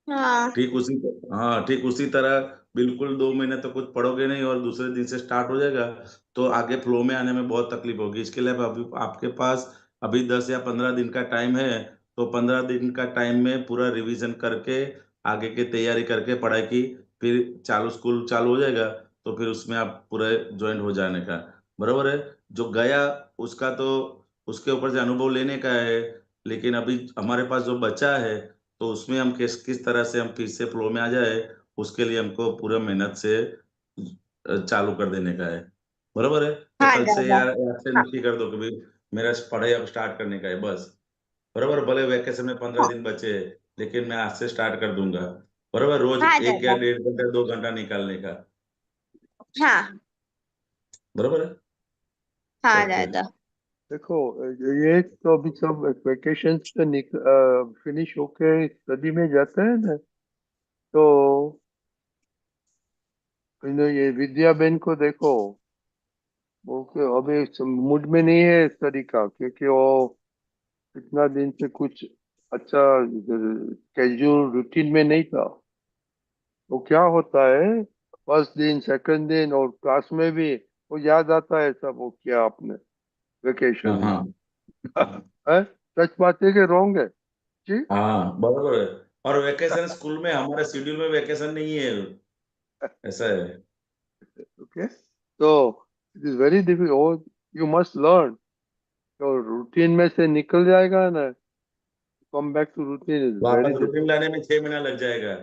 हाँ। ठीक उसी तरह बिल्कुल 2 महीने तो कुछ पढ़ोगे नहीं और दूसरे दिन से स्टार्ट हो जाएगा, तो आगे फ्लो में आने में बहुत तकलीफ होगी। इसके लिए अभी आपके पास अभी 10 या 15 दिन का टाइम है, तो 15 दिन का टाइम में पूरा रिवीजन करके आगे की तैयारी करके पढ़ाई की, फिर स्कूल चालू हो जाएगा तो फिर उसमें आप पूरे ज्वाइन हो जाने का। बरोबर है। जो गया उसका तो उसके ऊपर से अनुभव लेने का है, लेकिन अभी हमारे पास जो बचा है तो उसमें हम किस किस तरह से हम फिर से फ्लो में आ जाए, उसके लिए हमको पूरा मेहनत से चालू कर देने का है। बरोबर है। तो हाँ कल से दादा। यार याद से नक्की कर दो कि भाई मेरा पढ़ाई अब स्टार्ट करने का है बस। बरोबर, भले वैकेशन में 15 दिन बचे, लेकिन मैं आज से स्टार्ट कर दूंगा। बरोबर, रोज हाँ 1 या 1.5 घंटा 2 घंटा निकालने का। हाँ। बरोबर है। हाँ ओके। दादा। देखो, ये तो अभी सब वेकेशन से फिनिश होके स्टडी में जाते हैं ना, तो ये विद्या बहन को देखो, वो अभी मूड में नहीं है स्टडी का, क्योंकि वो इतना दिन से कुछ अच्छा स्केड्यूल रूटीन में नहीं था। वो क्या होता है, फर्स्ट दिन सेकंड दिन और क्लास में भी वो याद आता है सब, वो किया आपने वेकेशन हाँ में। हाँ है, सच बात है कि रॉन्ग है जी? हाँ, बरोबर है। और वेकेशन स्कूल में हमारे शेड्यूल में वेकेशन नहीं है, ऐसा है। ओके, तो it is very difficult, you must learn. तो रूटीन में से निकल जाएगा ना, come back to routine is very वापस रूटीन डिफिकल्ट। लाने में 6 महीना लग जाएगा।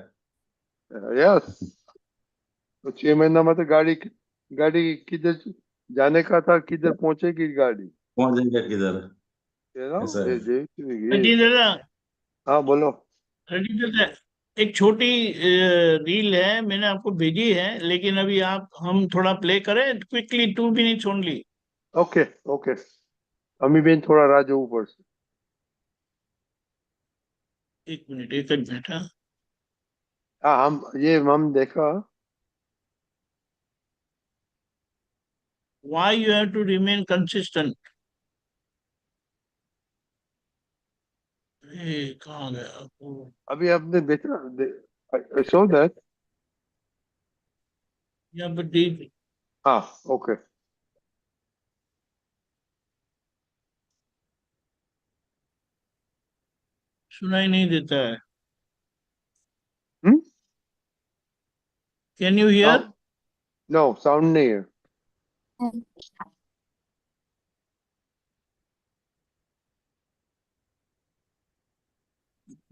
यस, तो 6 महीना में तो गाड़ी गाड़ी किधर जाने का था, किधर पहुंचेगी गाड़ी, पहुंच जाएगा किधर, यू नो, ऐसा है। ये। रजनी दादा, हाँ बोलो। रजनी दादा, एक छोटी रील है, मैंने आपको भेजी है, लेकिन अभी आप हम थोड़ा प्ले करें quickly, 2 minutes only. Okay okay, अम्मी बेन थोड़ा राजो ऊपर से। एक मिनट, एक मिनट। हाँ। हाँ, हम देखा। Why you have to remain consistent? कहाँ गया वो? अभी आपने देखा, आई सो दैट। यहाँ पर देख, हाँ, ओके। सुनाई नहीं देता है। Hmm, can you hear? No sound नहीं है।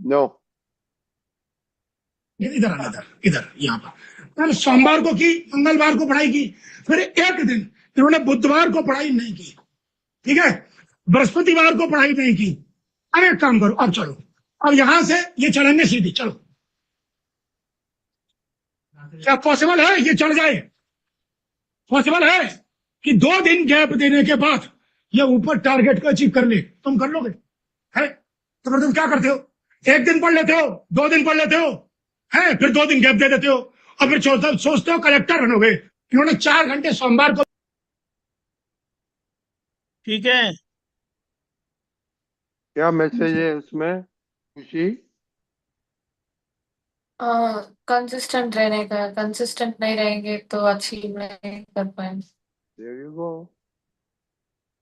नो। इधर आना, इधर इधर यहाँ पर मैंने सोमवार को की, मंगलवार को पढ़ाई की, फिर एक दिन इन्होंने बुधवार को पढ़ाई नहीं की, ठीक है, बृहस्पतिवार को पढ़ाई नहीं की। अब एक काम करो, अब चलो, अब यहां से ये चलेंगे सीधी, चलो। क्या पॉसिबल है ये चढ़ जाए? पॉसिबल है कि 2 दिन गैप देने के बाद ये ऊपर टारगेट को अचीव कर ले? तुम कर लोगे? है तो फिर तुम क्या करते हो? एक दिन पढ़ लेते हो, 2 दिन पढ़ लेते हो, है, फिर 2 दिन गैप दे देते हो, और फिर सोचते हो कलेक्टर बनोगे। इन्होंने 4 घंटे सोमवार को। ठीक है। क्या मैसेज है उसमें, खुशी? कंसिस्टेंट रहने का, कंसिस्टेंट नहीं रहेंगे तो अचीव नहीं कर पाएंगे। There you go.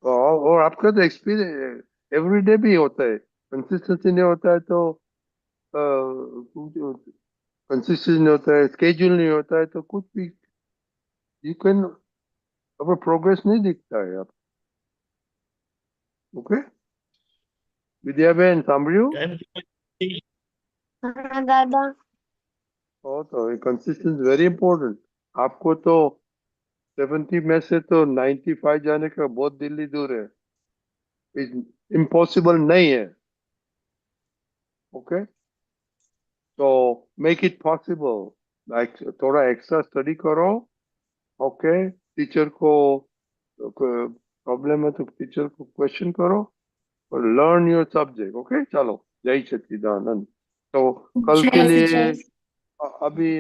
और आपका तो एक्सपीरियंस एवरीडे भी होता है, कंसिस्टेंसी नहीं होता है तो कंसिस्टेंसी नहीं होता है, स्केड्यूल नहीं होता है तो कुछ भी यू कैन, अब प्रोग्रेस नहीं दिखता है आप। ओके, विद्या बहन सांभळ्યું? हाँ दादा। और तो कंसिस्टेंसी वेरी इंपॉर्टेंट। आपको तो 70 में से तो 95 जाने का बहुत दिल्ली दूर है, इम्पॉसिबल नहीं है। ओके, तो मेक इट पॉसिबल, थोड़ा एक्स्ट्रा स्टडी करो। ओके, टीचर को प्रॉब्लम है तो टीचर को क्वेश्चन करो और लर्न योर सब्जेक्ट। ओके, चलो, जय सच्चिदानंद। तो कल के जय लिए सच्चिदानंद। अभी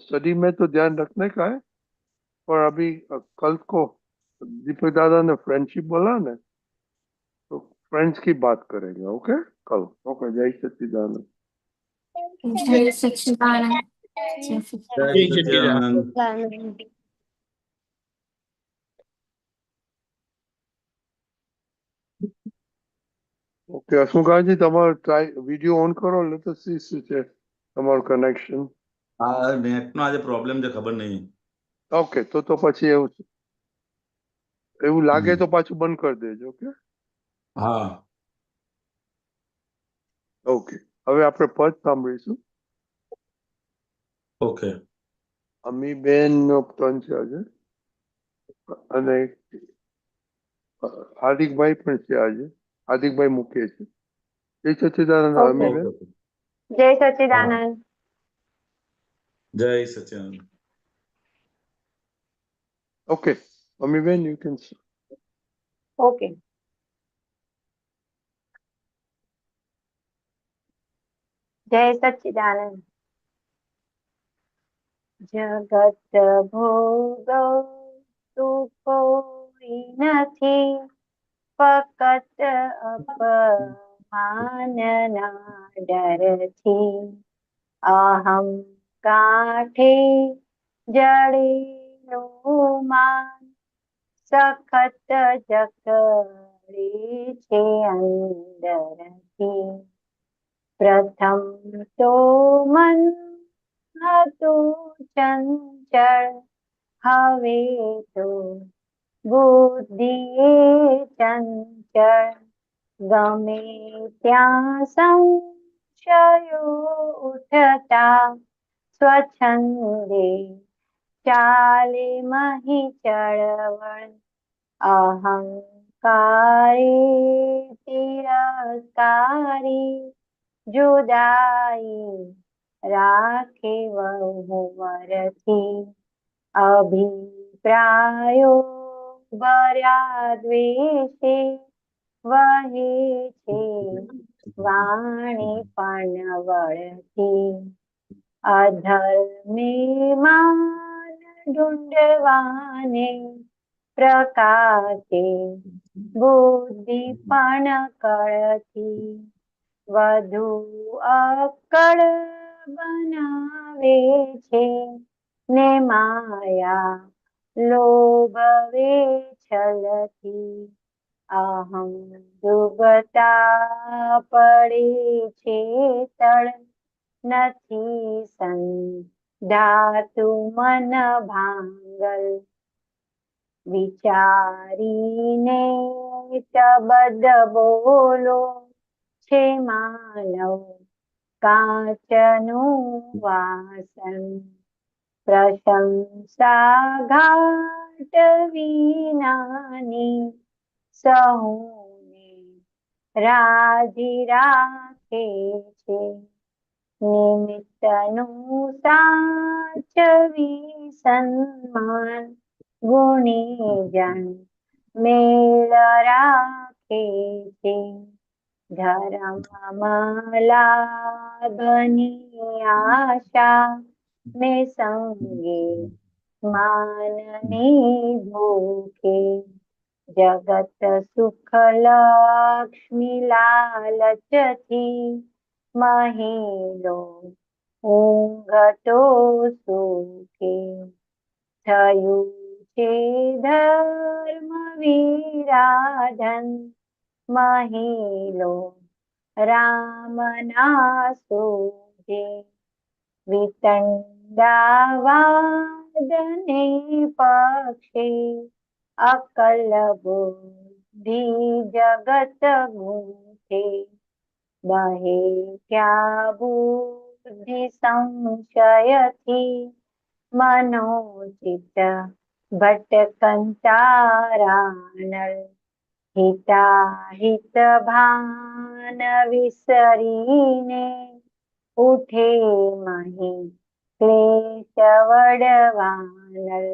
स्टडी में तो ध्यान रखने का है, पर अभी कल को दीपक दादा ने फ्रेंडशिप बोला ना, तो फ्रेंड्स की बात करेंगे। ओके, कल। ओके, जय सच्चिदानंद। जय सच्चिदानंद। जय सच्चिदानंद। जय जय सच्चिदानंद। सच्चिदानंद। ઓકે, હસમુખાજી તમારો ટ્રાય વિડીયો ઓન કરો એટલે તો શું છે તમારું કનેક્શન? આ નેટનો આજે પ્રોબ્લેમ છે, ખબર નહીં. ઓકે, તો પછી એવું લાગે હમ. તો પાછું બંધ કરી દેજો. ઓકે, હા, ઓકે. હવે આપણે પદ સાંભળીશું. ઓકે. અમીબેન નો ટર્ન છે આજે, અને હાર્દિકભાઈ પણ છે આજે. હાર્દિકભાઈ મૂકે છે. જય સચ્ચિદાનંદ. ઓકે, અમીબેન. ઓકે. જય હા, સચ્ચિદાનંદ. જય સચ્ચિદાનંદ. Okay, Amiben, you can. Okay, જય સચ્ચિદાનંદ. જગત ભોગવ તું કોઈ નથી, ફકત અપમાનના ડરથી. અહમ કાંઠે જડેલું માન, સખત જકડે છે અંદરથી. પ્રથમ તો મન હતું ચંચળ, હવે તો બુદ્ધિએ ચંચળ. ગમે ત્યાં સંશયો ઉઠતા, સ્વચ્છંદે ચાલે મહી ચળવળ. અહંકારે તિરસ્કારી, જુદાઈ રાખે વરથી. અભિપ્રાયો ભર્યા દ્વેષે, વહે છે વાણી પણ વળતી. અધર્મે માન ઢૂંઢવાને, પ્રકાશે બુદ્ધિ પણ કળતી. વધુ અક્કડ બનાવે છે ને માયા લોભવે છલતી. અહમ ડૂબતા પડે છે તળ, નથી સંધાતું મન ભાંગલ. વિચારીને શબ્દ બોલો છે માનવ કાચનું વાસણ. પ્રશંસા ઘાટ વિનાની, સહુને રાજી રાખે છે. નિમિત્તનું સાચવી સન્માન, ગુણીજન મેળ રાખે છે. ધર્મમાં લાભની આશા, ને સંગે માનની ભૂખે. જગત સુખ લક્ષ્મી લાલચથી, મહિલો ઊંઘતો સુખે. થયું છે ધર્મ વિરાધન, મહિલો રામના સોજે. વિતંડાવાદને પક્ષે, અકલ બુદ્ધિ જગત ગૂંથે. બહે ક્યા બુદ્ધિ સંશયથી, મનોચિત્ત ભટકંતારા હિતાહિત ભાન વિસરીને ઉઠે મહી ક્લેશ વડવાનળ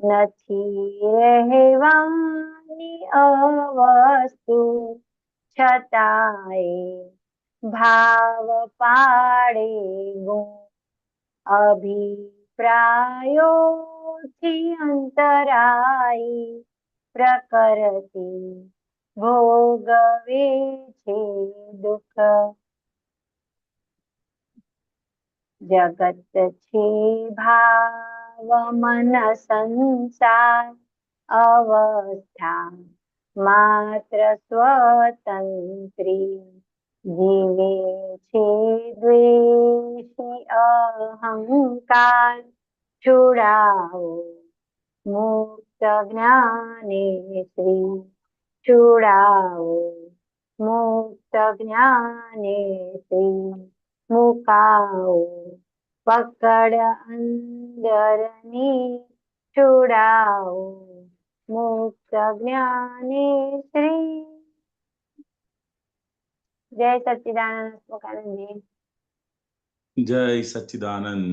નથી રહેવાની અવસ્તુ છતાંય ભાવ પાડે ગુણ અભિપ્રાયોથી અંતરાઈ પ્રકૃતિ ભોગવે છે દુઃખ જગત છે ભાવ મન સંસાર અવસ્થા માત્ર સ્વતંત્રી જીવે છે દ્વેષી અહંકાર છોડાવો મુક્ત જ્ઞાને શ્રી છોડાવો મુક્ત જ્ઞાને શ્રી મુકાવો પકડ અંદરની છોડાવો મુક્ત જ્ઞાને શ્રી જય સચ્ચિદાનંદ સ્મોકાનંદજી જય સચ્ચિદાનંદ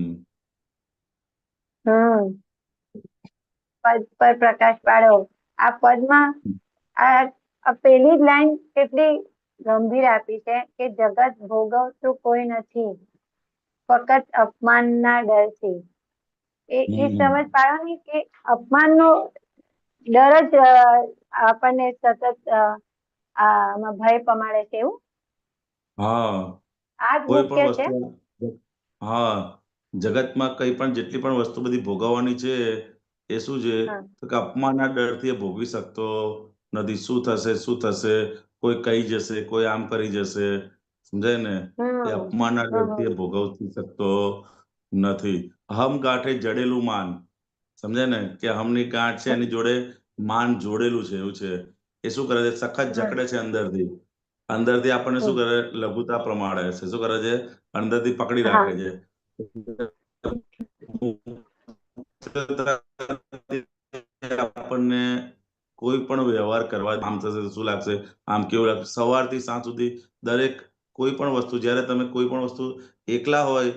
પદ પર પ્રકાશ પાડો આ પદમાં આ પહેલી જ લાઈન કેટલી ગંભીર આપી છે કે જગત ભોગવતું કોઈ નથી ફક્ત અપમાનના ડરથી એ સમજ પાડવાની કે અપમાનનો ડર જ આપણને સતત આમાં ભય પમાડે છે એવું હા આ જ કોઈ મુખ્ય પણ છે વસ્તુ હા જગતમાં કઈ પણ જેટલી પણ વસ્તુ બધી ભોગવવાની છે એ શું છે તો કે અપમાનના ડરથી એ ભોગવી શકતો નથી શું થશે કોઈ કહી જશે કોઈ આમ કરી જશે સમજાય ને એ અપમાનના ડરથી એ ભોગવતી શકતો નથી હમ ગાંઠે જડેલું માન સમજાય ને કે હમની ગાંઠ છે એની જોડે માન જોડેલું છે એવું છે એ શું કરે છે સખત જકડે છે અંદરથી આપણને શું કરે લઘુતા પ્રમાણે છે શું કરે છે અંદરથી પકડી રાખે છે આપણને કોઈ પણ વ્યવહાર કરવા આમ થશે શું લાગશે આમ કેવું લાગશે સવારથી સાંજ સુધી દરેક કોઈ પણ વસ્તુ જ્યારે તમે કોઈ પણ વસ્તુ એકલા હોય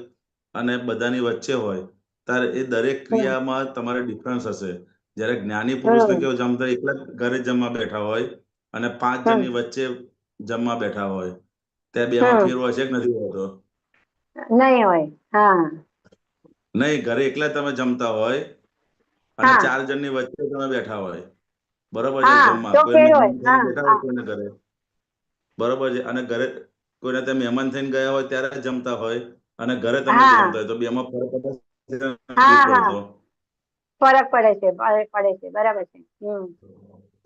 અને બધાની વચ્ચે હોય ત્યારે એ દરેક ક્રિયામાં તમારે ડિફરન્સ હશે જ્યારે જ્ઞાની પુરુષને કેવું જમતા એકલા ઘરે જમવા બેઠા હોય અને 5 જણની વચ્ચે જમવા બેઠા હોય ત્યાં બેમાં ફેર હોય છે કે નથી હોતો નહીં હોય હા નહીં ઘરે એકલા તમે જમતા હોય અને 4 જણની વચ્ચે તમે બેઠા હોય બરોબર છે જમવા કોઈ મહેમાન થઈને બેઠા હોય કોઈને ઘરે બરોબર છે અને ઘરે કોઈને ત્યાં મહેમાન થઈને ગયા હોય ત્યારે જમતા હોય અને ઘરે તમે જમતા હોય તો બેમાં ફરક પડતો ફરક પડે છે બરાબર છે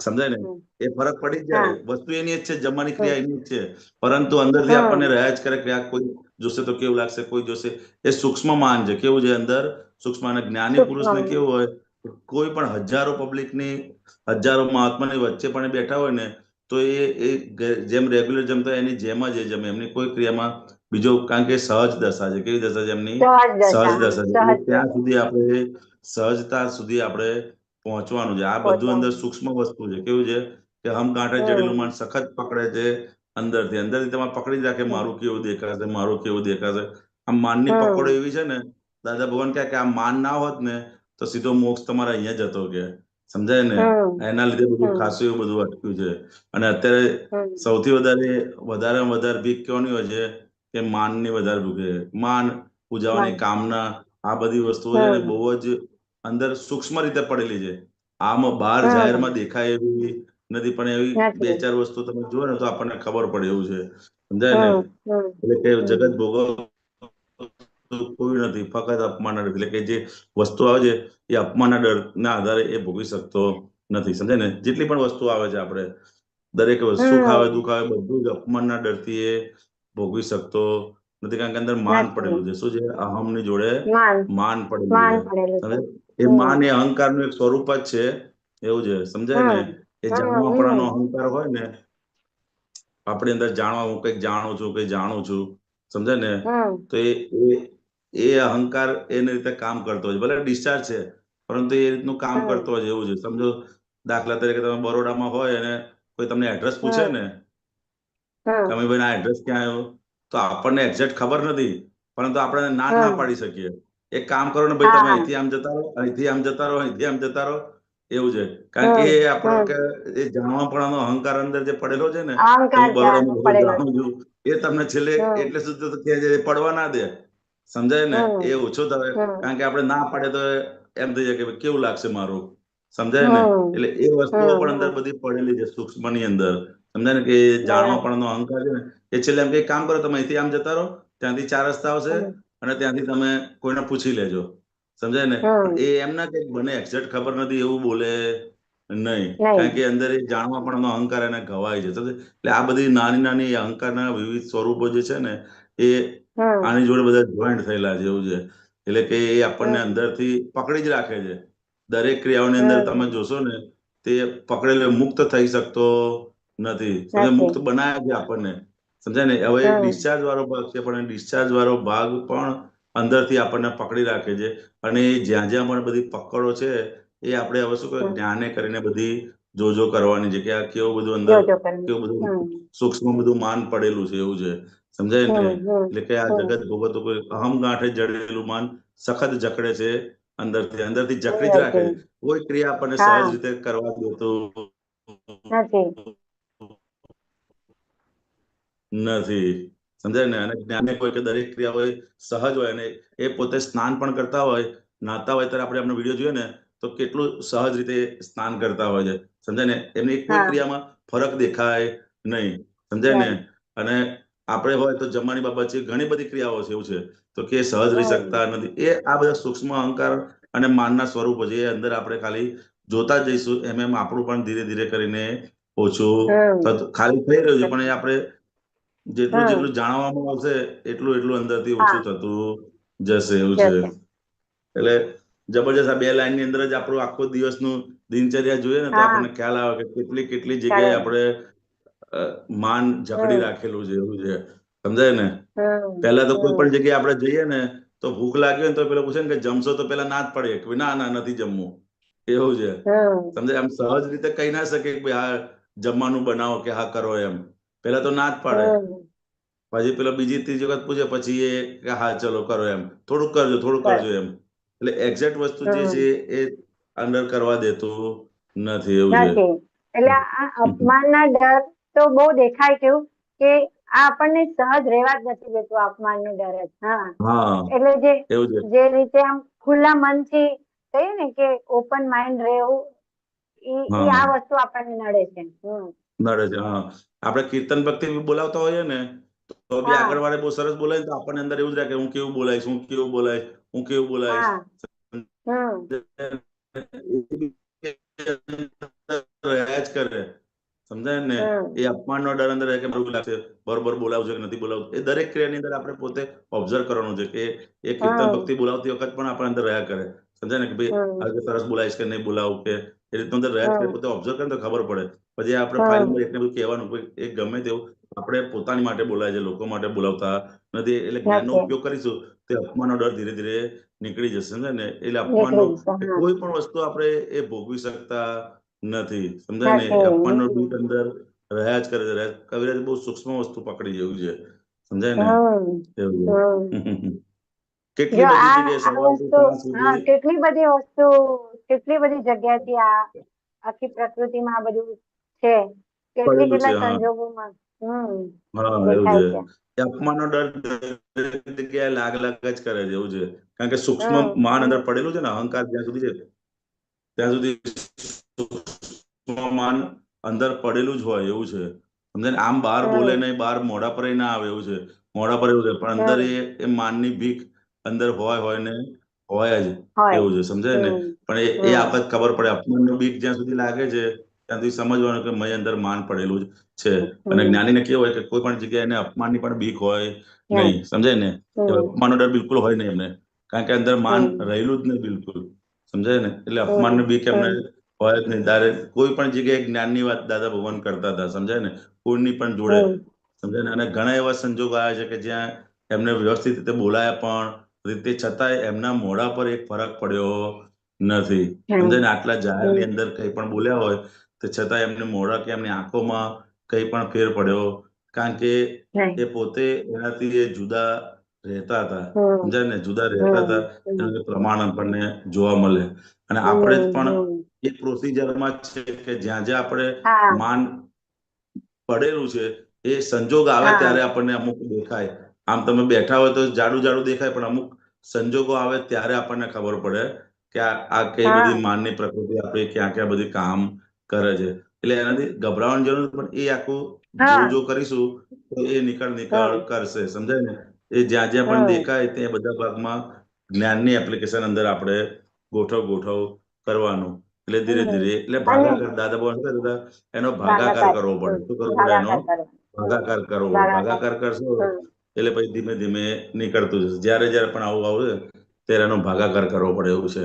સમજાય ને એ ફરક પડી જ જાય વસ્તુ એની જ છે જમવાની ક્રિયા એની જ છે પરંતુ અંદરથી આપણને રહ્યા જ કરે કે આ કોઈ જોશે તો કેવું લાગશે કોઈ જોશે એ સૂક્ષ્મ માન છે કેવું છે અંદર સૂક્ષ્મ અને જ્ઞાની પુરુષને કેવું હોય કોઈ પણ હજારો પબ્લિકની હજારો મહાત્માની વચ્ચે પણ બેઠા હોય ને તો એ જેમ રેગ્યુલર જમતા એની જેમ જ એ જમે એમની કોઈ ક્રિયામાં બીજો કારણ કે સહજ દશા છે કેવી દશા છે એમની સહજ દશા છે ત્યાં સુધી આપણે સહજતા સુધી આપણે પહોંચવાનું છે આ બધું અંદર સૂક્ષ્મ વસ્તુ છે કેવું છે કે હમ કાંઠે જડેલું મન સખત પકડે છે અંદરથી તમારે પકડી રાખે મારું કેવું દેખાશે આ માનની પકડો એવી છે ને દાદા ભગવાન કહે કે આ માન ના હોત ને તો સીધો મોક્ષ તમારે અહીંયા જતો કે સમજાય ને એના લીધે બધું ખાસું એવું બધું અટક્યું છે અને અત્યારે સૌથી વધારે ભીખ કેવાની હોય છે કે માનની વધારે ભૂખે માન પૂજાવાની કામના આ બધી વસ્તુઓ છે ને બહુ જ અંદર સૂક્ષ્મ રીતે પડેલી છે આમાં બહાર જાહેરમાં દેખાય એવી નથી પણ એવી 2-4 વસ્તુ તમે જુઓ ને તો આપણને ખબર પડે એવું છે સમજાય ને એટલે કે જગત ભોગવ કોઈ નથી ફક્ત અપમાનના ડર એટલે કે જે વસ્તુ આવે છે એ અપમાનના ડરના આધારે એ ભોગવી શકતો નથી સમજાય ને જેટલી પણ વસ્તુ આવે છે આપણે દરેક સુખ આવે દુઃખ આવે બધું જ અપમાનના ડરથી એ ભોગવી શકતો નથી કારણ કે અંદર માન પડેલું છે શું છે અહમની જોડે માન પડેલું છે એ માન એ અહંકારનું એક સ્વરૂપ જ છે એવું છે સમજાય ને એ જાણવાપણાનો અહંકાર હોય ને આપણી અંદર હું કંઈક જાણું છું સમજાય ને તો એ અહંકાર એની રીતે કામ કરતો હોય ભલે ડિસ્ચાર્જ છે પરંતુ એ રીતનું કામ કરતો હોય એવું છે. સમજો દાખલા તરીકે તમે બરોડામાં હોય અને કોઈ તમને એડ્રેસ પૂછે ને કે અમે ભાઈ આ એડ્રેસ ક્યાં આવ્યો, તો આપણને એક્ઝેક્ટ ખબર નથી, પરંતુ આપણે ના પાડી શકીએ. એક કામ કરો ને ભાઈ, તમે અહીંથી આમ જતા રહો, અહીંથી આમ જતા રહો, અહીંથી આમ જતા રહો, એવું છે. કારણ કે એ આપણો કે એ જાણવાપણાનો અહંકાર અંદર જે પડેલો છે ને, હું બરોડામાં જાણું છું, એ તમને છેલ્લે એટલે સુધી તો ક્યાંય પડવા ના દે. સમજાય ને? એ ઓછો થાય. કારણ કે આપણે ના પાડે તો એમ થઈ જાય કે કેવું લાગશે મારું. સમજાય ને? એટલે એ વસ્તુઓ પણ અંદર બધી પડેલી છે સૂક્ષ્મની અંદર. સમજાય ને? કે જાણવાપણાનો અહંકાર છે ને, એ છેલ્લે એમ કે કામ કરો, તમે અહીંથી આમ જતા રહો, ત્યાંથી 4 રસ્તા આવશે અને ત્યાંથી તમે કોઈને પૂછી લેજો. સમજાય ને? પણ એ એમ ના કે મને એક્ઝેક્ટ ખબર નથી એવું બોલે નહીં. કારણ કે અંદર એ જાણવાપણાનો અહંકાર એને ઘવાય છે. સમજે? એટલે આ બધી નાની નાની અહંકારના વિવિધ સ્વરૂપો જે છે ને, એ આની જોડે બધા જોઈન્ટ થયેલા છે એવું છે. એટલે કે એ આપણને અંદરથી પકડી જ રાખે છે. દરેક ક્રિયાઓની અંદર તમે જોશો ને, તે પકડેલો મુક્ત થઈ શકતો નથી. સમજે? મુક્ત બનાવે છે આપણને. સમજાય ને? હવે ડિસ્ચાર્જ વાળો ભાગ છે, પણ ડિસ્ચાર્જ વાળો ભાગ પણ અંદરથી આપણને પકડી રાખે છે. અને જ્યાં જ્યાં પણ બધી પકડો છે, એ આપણે હવે શું કહેવાય, જ્ઞાને કરીને બધી જોજો કરવાની છે કે આ કેવું બધું અંદર, કેવું બધું સૂક્ષ્મ બધું માન પડેલું છે એવું છે. સમજાય ને? એટલે કે આ જગત ભોગવતો કોઈ અહમ ગાંઠે જડેલું માન સખત જકડે છે અંદરથી જકડી જ રાખે છે. કોઈ ક્રિયા આપણને સહજ રીતે કરવા દેતો નથી. સમજાય ને? અને જ્ઞાને કોઈ કે દરેક ક્રિયા હોય સહજ હોય, અને એ પોતે સ્નાન પણ કરતા હોય, નાતા હોય, ત્યારે આપણે એમનો વિડીયો જોઈએ ને, તો કેટલું સહજ રીતે સ્નાન કરતા હોય છે. સમજાય ને? એમની કોઈ ક્રિયામાં ફરક દેખાય નહીં. સમજાય ને? અને આપણે હોય તો જમવાની બાબત છે, ઘણી બધી ક્રિયાઓ છે એવું છે, તો કે સહજ રહી શકતા નથી. એ આ બધા સૂક્ષ્મ અહંકાર અને માનના સ્વરૂપો છે. એ અંદર આપણે ખાલી જોતા જઈશું એમ આપણું પણ ધીરે ધીરે કરીને ઓછું ખાલી થઈ રહ્યું છે, પણ એ આપણે જેટલું જેટલું જાણવામાં આવશે એટલું અંદરથી ઓછું થતું જશે એવું છે. એટલે જબરજસ્ત આ 2 લાઈનની અંદર જ આપણું આખો દિવસનું દિનચર્યા જોઈએ ને, તો આપણને ખ્યાલ આવે કે કેટલી કેટલી જગ્યાએ આપણે માન જકડી રાખેલું છે એવું છે. સમજાય ને? પહેલા તો કોઈ પણ જગ્યાએ આપણે જઈએ ને, તો ભૂખ લાગી હોય ને તો પેલો પૂછે ને કે જમશો, તો પેલા ના જ પડે કે ના ના નથી જમવું, એવું છે. સમજાય? આમ સહજ રીતે કહી ના શકે કે હા જમવાનું બનાવો કે હા કરો એમ. પેલા તો ના જ પાડે. પછી પેલો બીજી ત્રીજી વખત પૂછે, પછી એ કે હા ચલો કરો એમ, થોડુંક કરજો એમ. એટલે એક્ઝેક્ટ વસ્તુ જે છે એ અંદર કરવા દેતું નથી એવું છે. એટલે આ અપમાનના ડર તો બહુ દેખાય કેવું કે આ આપણને સહજ રહેવા જ નથી દેતું, અપમાનનો ડર જ. એટલે જે રીતે આમ ખુલ્લા મનથી કહીએ ને કે ઓપન માઇન્ડ રહેવું, ઈ આ વસ્તુ આપણને નડે છે. નડે છે. હા, આપણે કીર્તન ભક્તિ બોલાવતા હોઈએ ને, તો બી આગળ વાળે બહુ સરસ બોલાય, તો આપણને અંદર એવું જ રહે કે હું કેવું બોલાઈશ, હું કેવું બોલાઈશ, હું કેવું બોલાઈશ. રહ્યા જ કરે. સમજાય ને? એ અપમાનનો ડર અંદર રહે કે બરોબર લાગશે, બરોબર બોલાવું છે કે નથી બોલાવું. એ દરેક ક્રિયાની અંદર આપણે પોતે ઓબ્ઝર્વ કરવાનું છે કે એ કીર્તન ભક્તિ બોલાવતી વખત પણ આપણે અંદર રહ્યા કરે. સમજાય ને? કે ભાઈ આજે સરસ બોલાઈશ કે નહીં બોલાવું, કે એ રીતનું અંદર રહ્યા જ કરે. પોતે ઓબ્ઝર્વ કરે તો ખબર પડે. પછી આપણે ફાઇલમાં એકને બધું કહેવાનું, એ ગમે તેવું આપણે પોતાની માટે બોલાય છે, લોકો માટે બોલાવતા નથી. એટલે જ્ઞાનનો ઉપયોગ કરીશું તો અપમાનનો ડર ધીરે ધીરે નીકળી જશે. સમજાય ને? એટલે અપમાનનો કોઈ પણ વસ્તુ આપણે એ ભોગવી શકતા નથી. સમજાય ને? અપમાનનો દુઃખ અંદર રહ્યા જ કરે છે. કવિરાજ બહુ સૂક્ષ્મ વસ્તુ પકડી જેવું છે. સમજાય ને? એવું કેટલી બધી જગ્યાએ સવારથી સાંજ સુધી કેટલી બધી વસ્તુ, કેટલી બધી જગ્યાથી આ આખી પ્રકૃતિમાં આ બધું છે. કેટલા સંજોગોમાં દેખાય છે. અપમાનનો ડર દરેક જગ્યાએ લાગ જ કરે છે એવું છે. કારણ કે સૂક્ષ્મ માન અંદર પડેલું છે ને, અહંકાર જ્યાં સુધી છે ત્યાં સુધી માન અંદર પડેલું જ હોય એવું છે. સમજે ને? આમ બહાર બોલે નહીં, બહાર મોઢા પર ના આવે એવું છે. મોઢા પર એવું છે, પણ અંદર એ માનની ભીખ અંદર હોય ને હોય જ એવું છે. સમજાય ને? પણ એ આપણે ખબર પડે. અપમાનનું બીક જ્યાં સુધી લાગે છે ત્યાં સુધી સમજવાનું કે મય અંદર માન પડેલું જ છે. અને જ્ઞાનીને કેવું હોય કે કોઈ પણ જગ્યાએ એને અપમાનની પણ બીક હોય નહીં. સમજાય ને? અપમાનનો ડર બિલકુલ હોય નહીં એમને, કારણ કે અંદર માન રહેલું જ નહીં બિલકુલ. સમજાય ને? એટલે અપમાનની બીક એમને હોય જ નહીં. કોઈ પણ જગ્યાએ જ્ઞાનની વાત દાદા ભગવાન કરતા હતા. સમજાય ને? કોઈની પણ જોડે. સમજાય ને? અને ઘણા એવા સંજોગો આવ્યા છે કે જ્યાં એમને વ્યવસ્થિત રીતે બોલાયા પણ, તે છતાંય એમના મોઢા પર એક ફરક પડ્યો નથી. હમ સમજાય ને? આટલા જાહેરની હમ અંદર કંઈ પણ બોલ્યા હોય તો છતાં એમને મોઢા કે એમની આંખોમાં કંઈ પણ ફેર પડ્યો, કારણ કે નહીં. એ પોતે એનાથી એ જુદા રહેતા હતા. હમ સમજાય ને? જુદા રહેતા હતા હમ એનું પ્રમાણ આપણને જોવા મળે. અને આપણે પણ એ પ્રોસિજરમાં છે કે જ્યાં જ્યાં આપણે હા માન પડેલું છે એ સંજોગ આવે હા ત્યારે આપણને અમુક દેખાય. આમ તમે બેઠા હોય તો જાડું જાડું દેખાય, પણ અમુક સંજોગો આવે ત્યારે આપણને ખબર પડે કે આ કઈ હા બધી માનની પ્રકૃતિ આપણી ક્યાં ક્યાં બધી કામ કરે છે. એટલે એનાથી ગભરાવાની જરૂર નથી, પણ એ આખું હા જો કરીશું તો એ નીકળ હમ કરશે. સમજાય ને? એ જ્યાં જ્યાં પણ હમ દેખાય તે બધા ભાગમાં જ્ઞાનની એપ્લિકેશન અંદર આપણે ગોઠવ કરવાનું. એટલે ધીરે ધીરે એટલે અને ભાગાકાર દાદા બોલ હતા, એનો ભાગાકાર ભાગાકાર કરવો પડે. શું કરવું પડે? એનો ભાગાકાર કરો ભાગાકાર કરવો પડે. ભાગાકાર ભાગાકાર કરશો હમ એટલે પછી ધીમે ધીમે નીકળતું જશે. જ્યારે જ્યારે પણ આવું આવશે ત્યારે એનો ભાગાકાર કરવો પડે એવું છે.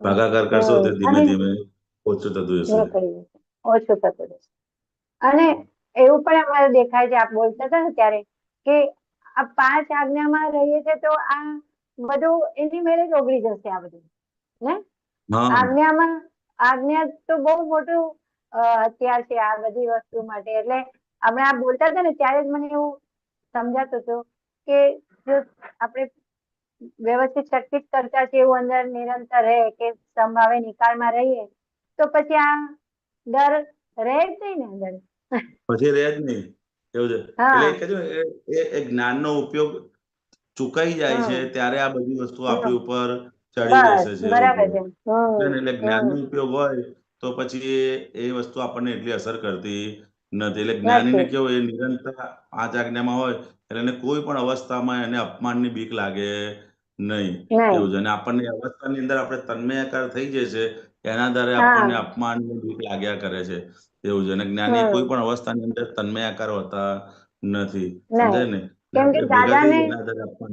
ભાગાકાર કરશો તો ધીમે અને ધીમે ઓછું થતું જશે. નીકળી જશે, ઓછું થતું જશે. અને એવું પણ અમારે દેખાય છે, આપ બોલતા હતા ને ત્યારે, કે આ 5 આજ્ઞામાં રહીએ છે તો આ બધું એની મેળે જ ઓગળી જશે આ બધું ને. હા આજ્ઞા તો બહુ મોટું હથિયાર છે આ બધી વસ્તુ માટે. એટલે આપણે આ બોલતા હતા ને ત્યારે જ મને એવું સમજાતું હતું કે જો આપણે વ્યવસ્થિત શક્તિ જ કરતા છે એવું અંદર નિરંતર રહે કે સંભાવે નિકાલમાં રહીએ તો પછી આ ડર રહે જ નહીં ને અંદર. પછી રહે જ નહીં. એવું છે. એટલે હા એ કહેજો એ જ્ઞાનનો ઉપયોગ ચૂકાઈ જાય છે હમ ત્યારે આ બધી વસ્તુ હમ આપણી ઉપર ચડી બસ બેસે છે. એવું બરાબર છે. છે. એટલે જ્ઞાનનો ઉપયોગ હોય તો પછી એ વસ્તુ આપણને એટલી અસર કરતી નથી. એટલે જ્ઞાનીને નથી કેવું, એ નિરંતર 5 આજ્ઞામાં હોય એટલે એને કોઈ પણ અવસ્થામાં એને અપમાનની બીક લાગે નહીં. નહીં. એવું છે. અને આપણને એ અવસ્થાની અંદર આપણે તન્મયાકાર થઈ જાય છે, એના આધારે હા આપણને અપમાનની બીક લાગ્યા કરે છે. એવું છે. અને જ્ઞાની કોઈ હમ પણ અવસ્થાની અંદર તન્મયાકાર હોતા નથી. નહીં. સમજાય ને? એટલે કેમ કે આપણે ભેગા થઈ દાદાને જાય એના આધારે અપમાન.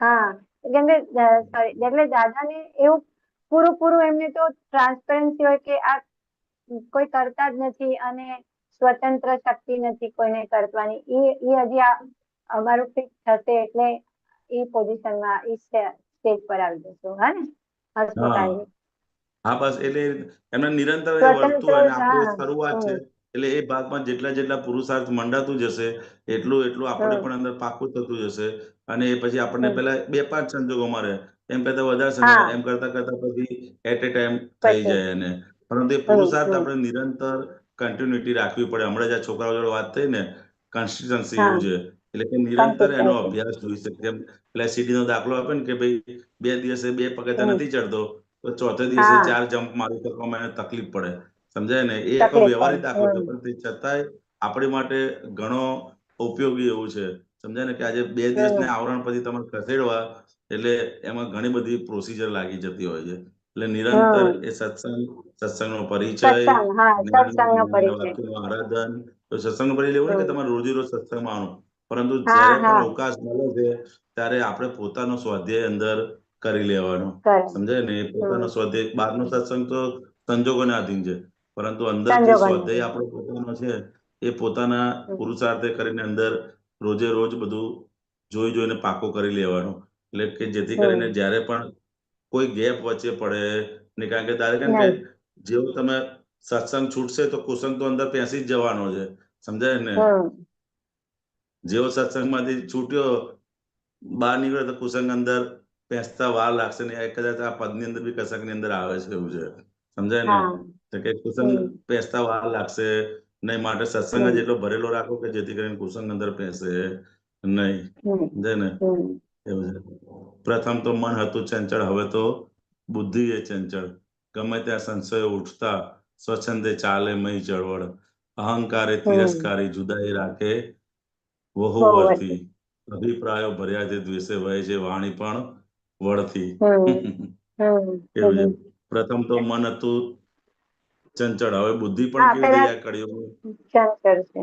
હા કેમ કે sorry, એટલે દાદાને એવું પૂરું એમને તો ટ્રાન્સપરન્સી હોય કે આ કોઈ કરતા જ નથી અને સ્વતંત્ર શક્તિ નથી કોઈને કરવાની. એ હજી અમારું ફિક્સ થશે એટલે એ પોઝિશનમાં એ સ્ટેજ પર આવી જશું. હા ને હા હસમુખાજી? હા બસ એટલે એમને નિરંતર એ વર્તતું સ્વતંત્ર હોય અને આપણું હા એ શરૂઆત છે. એટલે એ ભાગમાં જેટલા જેટલા પુરુષાર્થ મંડાતું જશે એટલું એટલું આપણે હમ પણ અંદર પાકું થતું જશે. અને એ પછી આપણને હમ પેલા 2-5 સંજોગોમાં રહે, એમ કરતા વધારે સંજોગો, હા એમ કરતા કરતા પછી એટ એ ટાઈમ થઈ પછી જાય એને. પરંતુ એ હમ પુરુષાર્થ હમ આપણે નિરંતર કન્ટિન્યુટી રાખવી પડે. હમણાં જ આ છોકરાઓ જોડે વાત થઈ ને, કન્સિસ્ટન્સી હા એવું છે. એટલે કે નિરંતર એનો કન્સિસ્ટન્સી અભ્યાસ જોઈ શકે. જેમ પેલા સીડી નો દાખલો આપે ને કે ભાઈ 2 દિવસે 2 પગથિયાં હમ નથી ચડતો તો ચોથે દિવસે હા 4 જમ્પ મારી શકવામાં એને તકલીફ પડે. સમજાય ને? એ આખો તકલીફ વ્યવહારિક પડે દાખલો છે, પણ તે છતાંય આપણી માટે ઘણો ઉપયોગી એવું છે. સમજાય ને? કે આજે 2 દિવસના આવરણ પછી તમારે ખસેડવા એટલે એમાં ઘણી બધી પ્રોસિજર લાગી જતી હોય છે. એટલે નિરંતર હમ એ સત્સંગનો પરિચય, સત્સંગ હા સત્સંગ નો જ્ઞાનના પરિચય. વાક્યોનું આરાધન. તો સત્સંગનો પરિચય એવું નહીં કે હમ તમારે રોજે રોજ સત્સંગમાં આવવાનું, પરંતુ હા જ્યારે પણ હા અવકાશ મળે છે ત્યારે આપણે પોતાનો સ્વાધ્યાય અંદર કરી લેવાનો. કરે સમજાય ને? એ પોતાનો હમ સ્વાધ્યાય, બહારનો સત્સંગ તો સંજોગોને આધીન છે, પરંતુ અંદર જે સંજોગોને સ્વાધ્યાય આપણો પોતાનો છે એ પોતાના હમ પુરુષાર્થે કરીને અંદર રોજે રોજ બધું જોઈ જોઈને પાકો કરી લેવાનો. એટલે કે જેથી કરીને હમ જ્યારે પણ કોઈ ગેપ વચ્ચે પડે ને, કારણ કે કારણ કે નહીં જેવો તમે સત્સંગ છૂટશે તો કુસંગ તો અંદર પેસી જ જવાનો છે. સમજાય ને? હમ જેવો સત્સંગમાંથી છૂટ્યો, બહાર નીકળ્યો તો કુસંગ અંદર પેસતા વાર લાગશે ને. કદાચ આ પદની અંદર બી કશાકની અંદર આવે છે. એવું છે. સમજાય ને? હા તો કે કુસંગ હમ પેસતા વાર લાગશે નહીં, માટે સત્સંગ જ હમ એટલો ભરેલો રાખો કે જેથી કરીને કુસંગ અંદર પેસે નહીં. હમ સમજાય ને? હમ એવું છે. પ્રથમ તો મન હતું ચંચળ, હવે તો બુદ્ધિ એ ચંચળ. ગમે ત્યાં સંશયો ઉઠતા સ્વચ્છંદે ચાલે મહી ચળવળ. અહંકારે હમ તિરસ્કારી જુદાઈ રાખે વહુ બહુ વરથી. હતી અભિપ્રાયો ભર્યા છે દ્વેષે વહે છે વાણી પણ વળથી. હમ એવું છે. પ્રથમ તો મન હતું ચંચળ, હવે બુદ્ધિ પણ હા કેવી થઈ પેલા જાય કળિયુગમાં. ચંચળ છે.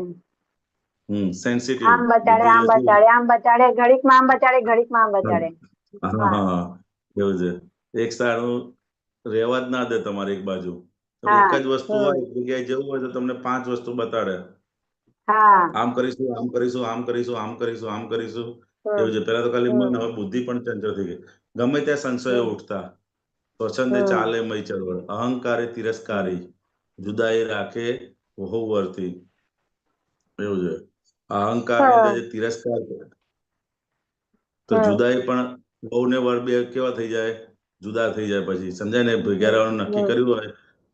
સેન્સિટિવ આમ બુદ્ધિ બતાડે એટલે આમ શું? બતાડે આમ બતાડે ઘડીકમાં આમ બતાડે ઘડીકમાં આમ બતાડે. હા હા હા એવું છે. એક સારું રહેવા જ ના દે તમારી એક બાજુ. તો એક હા જ વસ્તુ હોય, એક જગ્યાએ જવું હોય તો તમને 5 વસ્તુ બતાડે. હા આમ કરીશું, આમ કરીશું, આમ કરીશું, આમ કરીશું, આમ કરીશું. હમ એવું છે. પેલા તો ખાલી મન, હમ હવે બુદ્ધિ પણ ચંચળ થઈ ગઈ. ગમે ત્યાં સંશયો હમ ઉઠતા સ્વચ્છંદે ચાલે મય ચળવળ, અહંકારે તિરસ્કારી, જુદાઈ રાખે વહુ વરથી. એવું છે. અહંકારની અંદર જે તિરસ્કાર કરે તો જુદાઈ પણ વહુ ને વર બે કેવા થઈ જાય, જુદા થઈ જાય. પછી સમજાય ને, ભેગા રહેવાનું નક્કી કર્યું હોય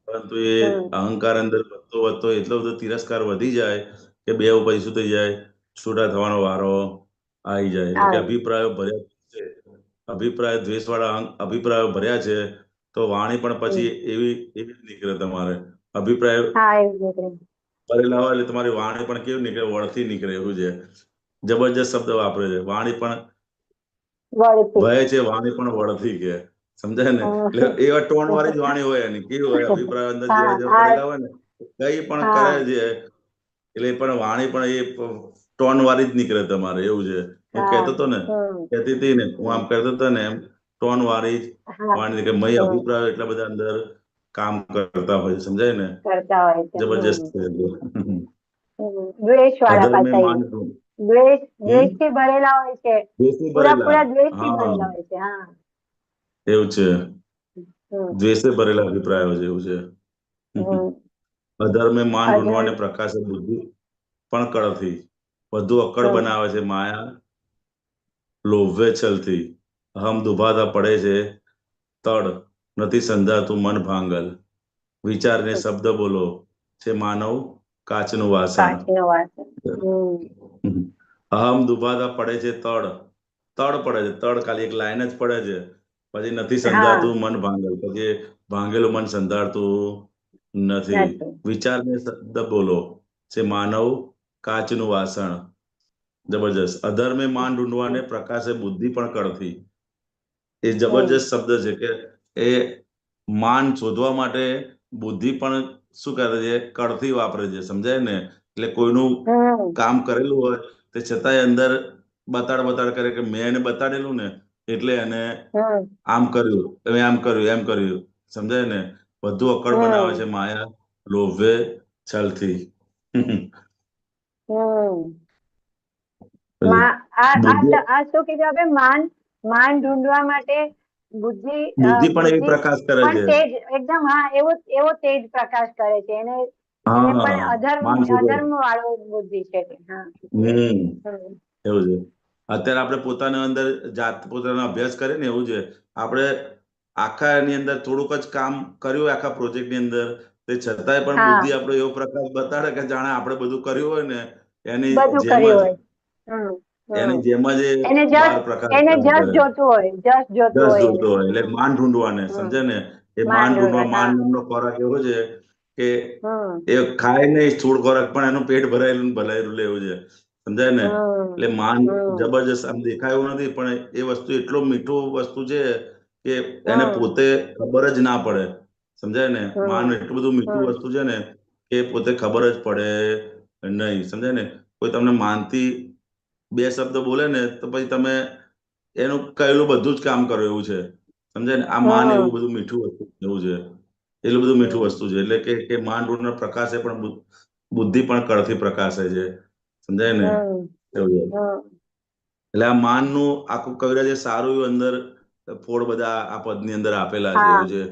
પરંતુ એ અહંકાર અંદર વધતો વધતો એટલો બધો તિરસ્કાર વધી જાય કે બે પછી શું થઈ જાય, છૂટા થવાનો વારો આવી જાય. એટલે કે અભિપ્રાયો ભર્યા છે, અભિપ્રાય દ્વેષ વાળા અભિપ્રાયો ભર્યા છે, તો વાણી પણ પછી એવી એવી જ નીકળે. તમારે અભિપ્રાય ભરેલા હોય એટલે તમારી વાણી પણ કેવી નીકળે, વળતી નીકળે. એવું છે. જબરજસ્ત શબ્દ વાપરે છે, વાણી પણ ભય છે, વાણી પણ વળતી કે. સમજાય ને? એટલે એવા ટોન વાળી જ વાણી હોય એની. કેવી હોય, અભિપ્રાય અંદર જેવા જેવા પડેલા હોય ને, કઈ પણ કરે છે એટલે પણ વાણી પણ એ ટોન વાળી જ નીકળે તમારે. એવું છે. હું કહેતો હતો ને, કહેતી હતી ને, હું આમ કહેતો હતો ને, એમ ટોન વાળી જ વાણી કે મય અભિપ્રાય એટલા બધા અંદર કામ કરતા હોય. સમજાય ને? જબરજસ્ત છે. દ્વેષ વાળા અધર્મે પાછા માન દ્વેષ થી ભરેલા હોય છે, દ્વેષથી પૂરા ભરેલા. દ્વેષ થી હા, ભરેલા હોય છે. એવું છે. દ્વેષે ભરેલા અભિપ્રાયો છે. એવું છે. અધર્મે માન ઢૂંઢવાને પ્રકાશે બુદ્ધિ પણ કળથી, વધુ અક્કડ બનાવે છે માયા લોભે છલથી. અહમ દુભાતા પડે છે તડ, નથી સંધાતું મન ભાંગલ. વિચારને શબ્દ બોલો છે માનવ કાચનું વાસણ. અહમ દુભાતા પડે છે તડ, તડ પડે છે, તડ ખાલી એક લાઈન જ પડે છે. પછી નથી સંધાતું મન ભાંગલ, પછી ભાંગેલું મન સંધાતું નથી. વિચારને શબ્દ બોલો છે માનવ કાચનું વાસણ. જબરજસ્ત. અધર્મે માન ઢૂંઢવાને પ્રકાશે બુદ્ધિ પણ કળથી. એ જબરજસ્ત શબ્દ છે કે એ માન શોધવા માટે બુદ્ધિ પણ શું કરે છે, કળથી વાપરે છે. સમજાય ને? એટલે કોઈનું કામ કરેલું હોય તે છતાંય અંદર બતાડ કરે કે મેં એને બતાડેલું ને એટલે એને આમ કર્યું, આમ કર્યું, એમ કર્યું. સમજાય ને? વધુ અક્કડ બનાવે છે માયા લોભે છલથી. આ શું કીધું આપણે? માન ઢૂંઢવા માટે બુદ્ધિ પણ એવી પ્રકાશ કરે પણ છે. તેજ એકદમ, એવો તેજ પ્રકાશ કરે છે. એને પણ અધર્મ વાળો બુદ્ધિ છે. એવું છે. અત્યારે આપણે પોતાના અંદર પોતાનો અભ્યાસ કરીએ ને, એવું છે. આપણે આખા એની અંદર થોડુંક જ કામ કર્યું આખા પ્રોજેક્ટની અંદર, તે છતાંય પણ બુદ્ધિ આપણો એવો પ્રકાશ બતાડે કે જાણે આપણે બધું કર્યું હોય ને એની જેમ જ. એની જેમ જ બાર પ્રકાશ એને કરે. જસ જોતું હોય, જસ જોતું દસ હોય જોતો હોય એટલે માન ઢૂંઢવાને. સમજે ને? એ માન ઢૂંઢવા, માન નામનો ખોરાક એવો છે કે એ ખાય નહીં સ્થૂળ ખોરાક, પણ એનું પેટ ભરાયેલું ભરાયેલું એવું છે. સમજાય ને? એટલે માન જબરજસ્ત આમ દેખાય એવું નથી, પણ એ વસ્તુ એટલો મીઠું વસ્તુ છે કે એને પોતે ખબર જ ના પડે. સમજાય ને? માન એટલું બધું મીઠું વસ્તુ છે ને કે પોતે ખબર જ પડે નહીં. સમજાય ને? કોઈ તમને માનથી બે શબ્દ બોલે ને તો પછી તમે એનું કહેલું બધું જ કામ કરો. એવું છે. સમજાય ને? આ માન એવું બધું મીઠું વસ્તુ એવું છે. એટલું બધું મીઠું વસ્તુ છે. એટલે કે માન ઢૂંઢના પ્રકાશે પણ બુદ્ધિ પણ કળથી પ્રકાશે છે. સમજાય ને? એવું છે. એટલે આ માનનું આખું કવિરાજે સારું એવું અંદર ફોડ બધા આ પદની અંદર આપેલા છે. એવું છે.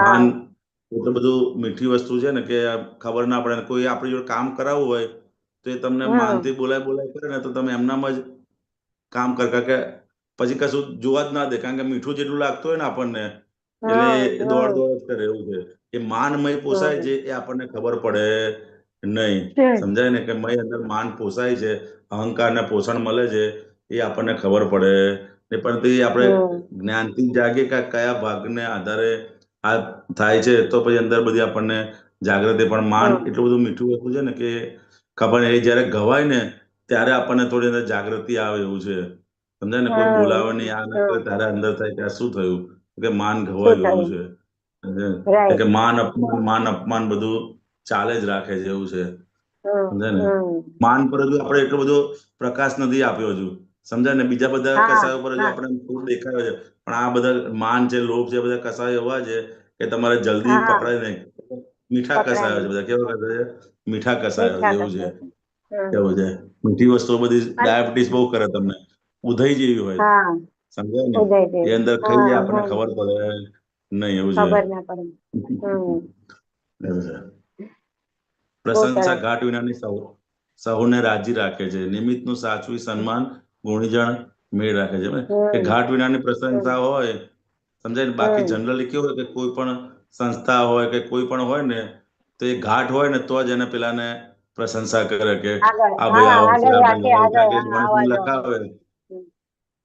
માન એટલું બધું મીઠી વસ્તુ છે ને કે ખબર ના પડે. કોઈ આપણી જોડે કામ કરાવવું હોય તો એ તમને માનથી બોલાય કરે ને તો તમે એમનામ જ કામ કે પછી કશું જોવા જ ના દે. કારણ કે મીઠું જેટલું લાગતું હોય ને આપણને એટલે દોડ જ કરે. એવું છે. એ માનમય પોસાય છે એ આપણને ખબર પડે નહીં. સમજાય ને? કે મય અંદર માન પોસાય છે, અહંકારને પોષણ મળે છે, એ આપણને ખબર પડે. પરંતુ એ આપણે જ્ઞાનથી જાગે કે કયા ભાગને આધારે આ થાય છે તો પછી અંદર બધી આપણને જાગૃતિ. પણ માન એટલું બધું મીઠું વસ્તુ છે ને કે ખબર નહીં. એ જયારે ગવાય ને ત્યારે આપણને થોડી અંદર જાગૃતિ આવે. એવું છે. સમજાય ને? કોઈ બોલાવે નહીં, આ ના કરે ત્યારે અંદર થાય કે શું થયું કે માન ઘવાઈ ગયું છે. કે માન અપમાન બધું ચાલે જ રાખે છે. એવું છે. સમજાય ને? માન પર હજુ આપણે એટલો બધો પ્રકાશ નથી આપ્યો હજુ. સમજાય ને? બીજા બધા કસાયો પર હજુ આપણે થોડું દેખાયો છે, પણ આ બધા માન છે, લોભ છે, બધા કસાયો એવા છે કે તમારે જલ્દી પકડાય નહીં. મીઠા કસાયો છે બધા. કેવા કસાયો છે? મીઠા કસાયો છે. એવું છે. એવું છે. મીઠી વસ્તુઓ બધી ડાયાબિટીસ બહુ કરે તમને. ઉધઈ જેવી હોય. સમજાય ને? એ અંદર ખાઈ જાય આપણને ખબર પડે નહીં એવું છે. ખબર ના પડે. એવું છે. બહુ પ્રશંસા સરસ. ઘાટ વિનાની સહુને રાજી રાખે છે. નિમિત્તનું સાચવી સન્માન ગુણીજણ મેળ રાખે છે. કે ઘાટ વિનાની પ્રશંસા હોય, સમજાય ને. બાકી જનરલી કેવું હોય કે કોઈ પણ સંસ્થા હોય કે કોઈ પણ હોય ને, તો એ ઘાટ હોય ને તો જ એને પેલાને પ્રશંસા કરે કે આગળ, આ ભાઈ હા, આવો છે, આગળ આ ભાઈ રાખે, આવો છે. આગળ, કે હા, આવા ડોનેશન દો. લખાવે,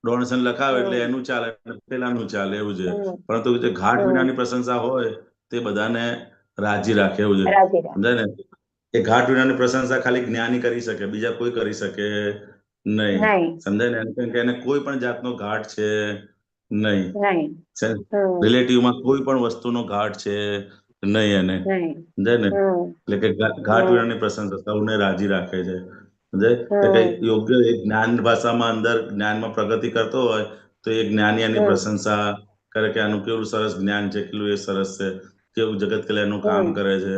ડોનેશન લખાવે એટલે હમ એનું ચાલે, પેલાનું ચાલે એવું છે. હમ પરંતુ જે ઘાટ હમ વિનાની પ્રશંસા હોય તે બધાને રાજી રાખે એવું છે. રાજી રાખ. સમજાય ને. એ ઘાટ વિનાની પ્રશંસા ખાલી જ્ઞાની કરી શકે, બીજા કોઈ કરી શકે નહીં. નહીં, સમજાય ને. કેમ કે એને કોઈ પણ જાતનો ઘાટ છે નહીં. નહીં. હમ રિલેટિવમાં કોઈ પણ વસ્તુનો ઘાટ છે નહીં એને. નહીં. સમજાય ને. હમ એટલે કે ઘાટ હમ વિનાની પ્રશંસા સૌને રાજી રાખે છે. સમજાય કે કઈ હમ યોગ્ય એક જ્ઞાન ભાષામાં અંદર જ્ઞાનમાં પ્રગતિ કરતો હોય તો એ જ્ઞાની એની હમ પ્રશંસા કરે કે આનું કેવું સરસ જ્ઞાન છે, કેટલું એ સરસ છે, કેવું જગત કલ્યાણનું કામ હમ કરે છે.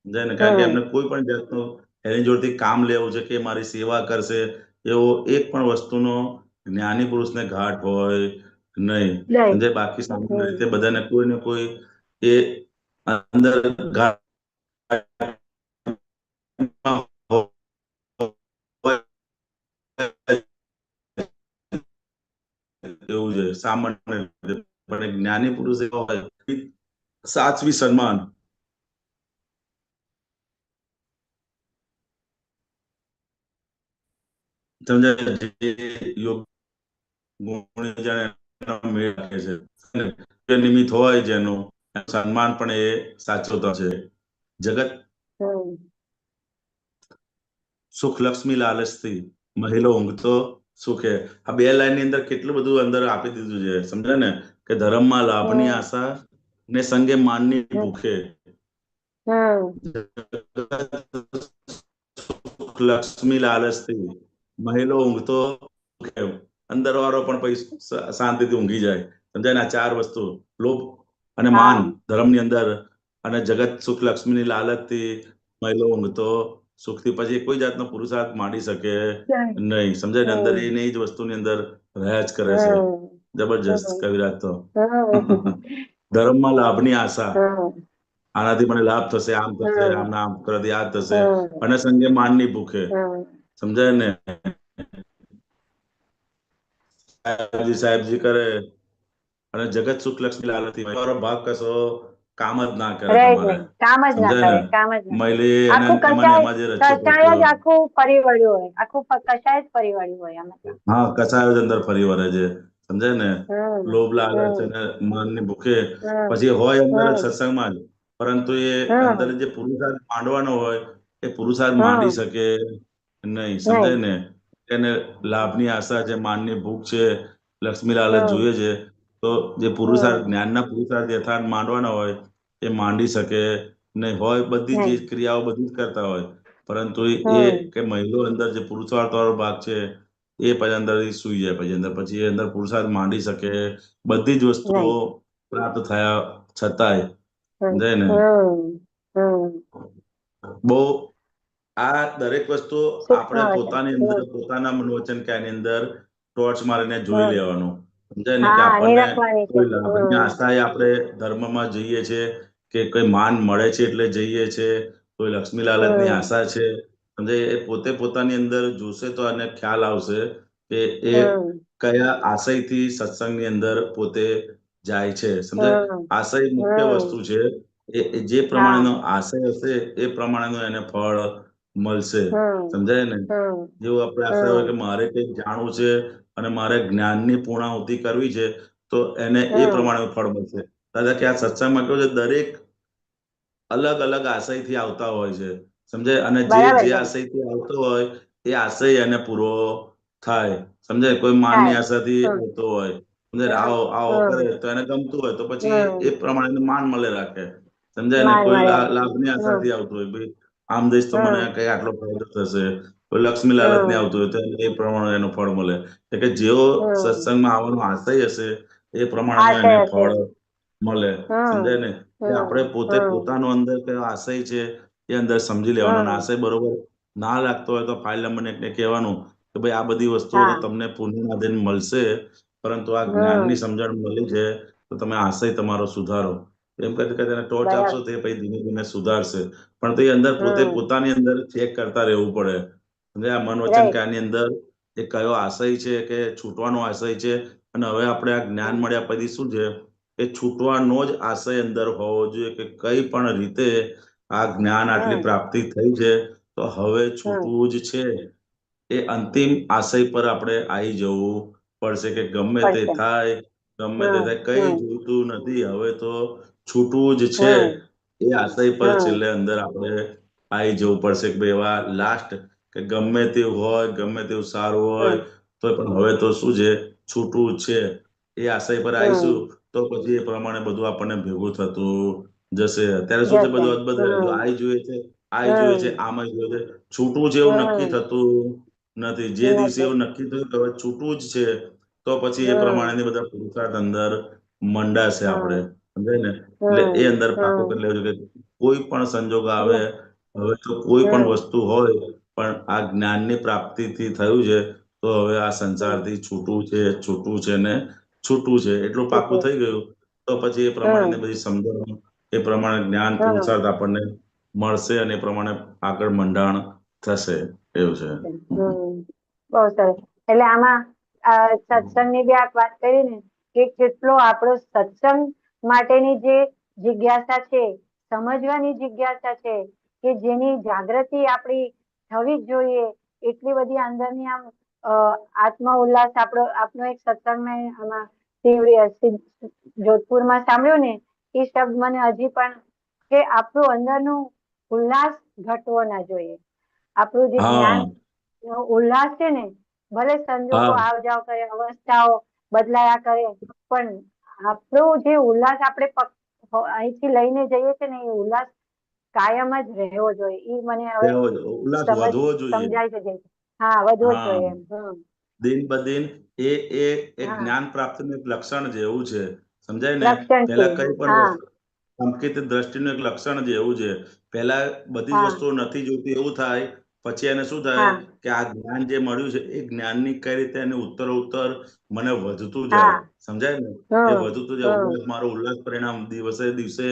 સમજાય ને. કારણ કે હમ એમને કોઈ પણ જાતનું એની જોડેથી કામ લેવું છે કે મારી સેવા કરશે, એવો એક પણ વસ્તુનો જ્ઞાની પુરુષને ઘાટ હોય નહીં. નહીં. સમજાય. બાકી સામાન્ય હમ રીતે બધાને કોઈ ને કોઈ એ અંદર ઘાટ એવું છે સામાન્ય રીતે. પણ એક જ્ઞાની પુરુષ એવો હોય સાચવી સન્માન, સમજાય. જે યોગ્ય ગુણજન એનો મેળ રાખે છે. જે નિમિત્ત હોય જેનું સન્માન પણ એ સાચવતો છે. જગત હમ સુખ લક્ષ્મી લાલચથી મહિલો ઊંઘતો સુખે. આ બે લાઈન ની અંદર કેટલું બધું અંદર આપી દીધું છે. સમજાય ને. કે ધર્મમાં લાભની હમ આશા ને સંગે માનની હમ ભૂખે. હમ સુખ લક્ષ્મી લાલચથી મહિલો ઊંઘતો સુખે. અંદર વાળો પણ પછી શાંતિથી ઊંઘી જાય. સમજાય ને. આ ચાર વસ્તુ, લોભ અને માન હા ધર્મની અંદર, અને જગત સુખ લક્ષ્મીની લાલચથી મહિલો ઊંઘતો સુખથી. પછી કોઈ જાતનો પુરુષાર્થ માંડી શકે નહીં. સમજાય ને. અંદર હમ એની જ વસ્તુની અંદર રહ્યા જ કરે છે. હમ જબરજસ્ત હમ કવિરાજ તો. હમ ધર્મમાં લાભની આશા, હમ આનાથી મને લાભ થશે, આમ થશે, આમ હમ આમ કરવાથી આ થશે, હમ અને સંગે માનની ભૂખે. હમ સમજાય ને. સાહેબજી કરે અને જગત સુખ લક્ષ્મી લાલચથી મારો ભાગ કશો કામ જ ના કરે રહે જ તમારે. નહીં. કામ જ ના સમજાય ને. કરે, કામ જ ના કરે. મહિલી એને આખું એમાં ને કસાય એમાં જે રચ્યો કસાય પચ્યો. જ આખું ફરી વળ્યું હોય, આખું કસાય જ ફરી વળ્યું હોય આમાં તો. હા, કસાયો જ અંદર ફરી વળે છે. સમજાય ને. હમ લોભ લાલચ હમ અને મનની ભૂખે હમ પછી હોય અંદર જ હમ સત્સંગમાં જ. પરંતુ એ અંદર હમ જે પુરુષાર્થ માંડવાનો હોય એ પુરુષાર્થ માંડી હમ શકે નહીં. સમજાય નહીં. ને. એને લાભની આશા છે, માનની ભૂખ છે, લક્ષ્મી લાલચ હમ જોઈએ છે. તો જે પુરુષાર્થ, હમ જ્ઞાનના પુરુષાર્થ યથાર્થ માંડવાના હોય એ માંડી શકે નહીં. હોય બધી જ નહીં. ક્રિયાઓ બધી જ કરતા હોય, પરંતુ એ હમ કે મહિલો અંદર જે પુરુષાર્થ વાળો ભાગ છે એ પછી અંદર સુઈ જાય. પછી એ અંદર પુરુષાર્થ માંડી શકે બધી જ વસ્તુઓ નહીં. પ્રાપ્ત થયા છતાંય. હમ સમજાય ને. હમ હમ બહુ આ દરેક વસ્તુ સૂક્ષ્મ આપણે વચન. પોતાની અંદર પોતાના મનોવચન ક્યાંની અંદર ટોર્ચ મારીને જોઈ હમ લેવાનું. સમજાય ને. કે હા આપણને નિરખવાની છે. કોઈ લાભની આશાએ આપણે ધર્મમાં જઈએ છે કે કોઈ માન મળે છે એટલે જઈએ છે, કોઈ લક્ષ્મી લાલચની હમ આશા છે. સમજાય. એ પોતે પોતાની અંદર જોશે તો એને ખ્યાલ આવશે કે એ હમ કયા આશયથી સત્સંગની અંદર પોતે જાય છે. સમજાય. હમ આશય મુખ્ય વસ્તુ હમ છે. એ જે હા પ્રમાણેનો આશય હશે એ પ્રમાણેનું એને ફળ મળશે. હમ સમજાય ને. હમ જેવું આપણે આશા હોય કે હમ મારે કંઈક જાણવું છે અને મારે જ્ઞાનની પૂર્ણાહુતિ કરવી છે, તો એને એ હમ પ્રમાણે ફળ મળશે. દાદા કે આ સત્સંગમાં કેવું છે, દરેક અલગ અલગ આશયથી આવતા હોય છે. સમજાય. અને જે બરાબર જે છે. આશયથી આવતો હોય એ આશય એને પૂરો થાય. સમજાય. કોઈ માનની થાય. આશાથી હમ આવતો હોય, સમજાય, હમ આવો આવો કરે હમ તો એને ગમતું હોય તો પછી એ હમ પ્રમાણે માન મળે રાખે. સમજાય ને. માન કોઈ મળે રાખે. લાભની હમ આશાથી આવતું હોય, ભાઈ આમ દઈશ તો મને હમ કઈ આટલો ફાયદો થશે. કોઈ લક્ષ્મી લાલચ ની હમ આવતું હોય તો એ પ્રમાણે એનું ફળ મળે. એટલે કે જેવો હમ સત્સંગમાં આવવાનો આશય હશે એ પ્રમાણેનું આશય એને હશે. ફળ મળે. સમજાય હમ ને. કે આપણે હમ પોતે હમ પોતાનો અંદર કયો આશય છે એ અંદર સમજી લેવાનો. અને હમ આશય બરોબર ના લાગતો હોય તો ફાઇલ નંબર ને કહેવાનું કે ભાઈ આ બધી વસ્તુઓ તો હા તમને પુણ્યના દિન મળશે, પરંતુ આ જ્ઞાનની હમ સમજણ મળી છે તો તમે આશય તમારો સુધારો. એમ કરીને તેને ટોર્ચ બરાબર. આપશો તે પછી ધીમે ધીમે સુધારશે. પણ તે અંદર પોતે પોતાની અંદર ચેક કરતા રહેવું પડે. એટલે આ મન વચન રાઈટ. કાયાની અંદર એ કયો આશય છે કે છૂટવાનો આશય છે, અને હવે આપણે આ જ્ઞાન મળ્યા પછી શું છે એ છૂટવાનો જ આશય અંદર હોવો જોઈએ કે કઈ પણ રીતે આ જ્ઞાન આટલી પ્રાપ્તિ થઈ છે તો હવે છૂટવું જ છે. એ અંતિમ આશય પર આપણે આવી જવું પડશે કે ગમે તે પડશે. થાય, ગમે તે થાય, કઈ જોઈતું નથી, હવે તો છૂટવું જ છે. એ આશય પર છેલ્લે અંદર આપણે આવી જવું પડશે કે ભાઈ એવા લાસ્ટ કે ગમે તેવું હોય, ગમે તેવું સારું હોય તો પણ હવે તો શું છે છૂટવું જ છે. એ આશય પર આવીશું તો પછી એ પ્રમાણે બધું આપણને ભેગું થતું જશે. અત્યારે શું છે બધું અદબદ આવી જોઈએ છે, આવી જોઈએ છે, આમાં જોઈએ છે, છૂટવું છે એવું નક્કી થતું નથી. જે દિવસે એવું નક્કી થયું કે હવે છૂટવું જ છે તો પછી એ પ્રમાણેની બધા પુરુષાર્થ અંદર મંડાશે આપણે, સમજાય ને? એટલે એ અંદર પાકું કરી લેવું છે કે કોઈ પણ સંજોગ આવે, હવે તો કોઈ પણ વસ્તુ હોય, પણ આ જ્ઞાનની પ્રાપ્તિથી થયું છે તો હવે આ સંસારથી છૂટવું છે, છૂટવું છે ને છૂટવું છે. એટલું પાકું થઈ ગયું તો પછી એ પ્રમાણેની બધી સમજણ, એ પ્રમાણે જ્ઞાન પુરુષાર્થ આપણને મળશે અને એ પ્રમાણે આગળ મંડાણ થશે. એવું છે. બહુ સરસ. એટલે આમાં સત્સંગની બી આપ વાત કરી ને કે કેટલો આપણો સત્સંગ માટેની જે જિજ્ઞાસા છે, સમજવાની જિજ્ઞાસા છે, કે જેની જાગૃતિ આપણી થવી જ જોઈએ, એટલી બધી અંદરની આમ આત્મ ઉલ્લાસ આપનો એક સત્સંગ આમાં જોધપુરમાં સાંભળ્યું ને એ શબ્દ મને હજી પણ કે આપણું અંદરનું ઉલ્લાસ ઘટવો ના જોઈએ. આપણું જે જ્ઞાન ઉલ્લાસ છે ને, ભલે સંજોગો આવ જાવ કરે, અવસ્થાઓ બદલાયા કરે, પણ આપણો જે ઉલ્લાસ આપણે અહીંથી લઈને જઈએ છે ને, એ ઉલ્લાસ કાયમ જ રહેવો જોઈએ. એ મને હવે ઉલ્લાસ વધવો જોઈએ. સમજાય છે. હા, વધવો જ જોઈએ એમ. દિન બદિન એ જ્ઞાન પ્રાપ્તિનું એક લક્ષણ જ એવું છે, સમજાય ને? લક્ષણ છે. પેલા કઈ પણ સંકેત દ્રષ્ટિનું એક લક્ષણ જ એવું છે. પહેલા બધી જ વસ્તુઓ નથી જોઈતી એવું થાય, પછી એને શું થાય કે આ જ્ઞાન જે મળ્યું છે એ જ્ઞાનની કઈ રીતે એને ઉત્તર મને વધતું જાય, સમજાય ને? એ વધતું જાય, મારો ઉલ્લાસ પરિણામ દિવસે દિવસે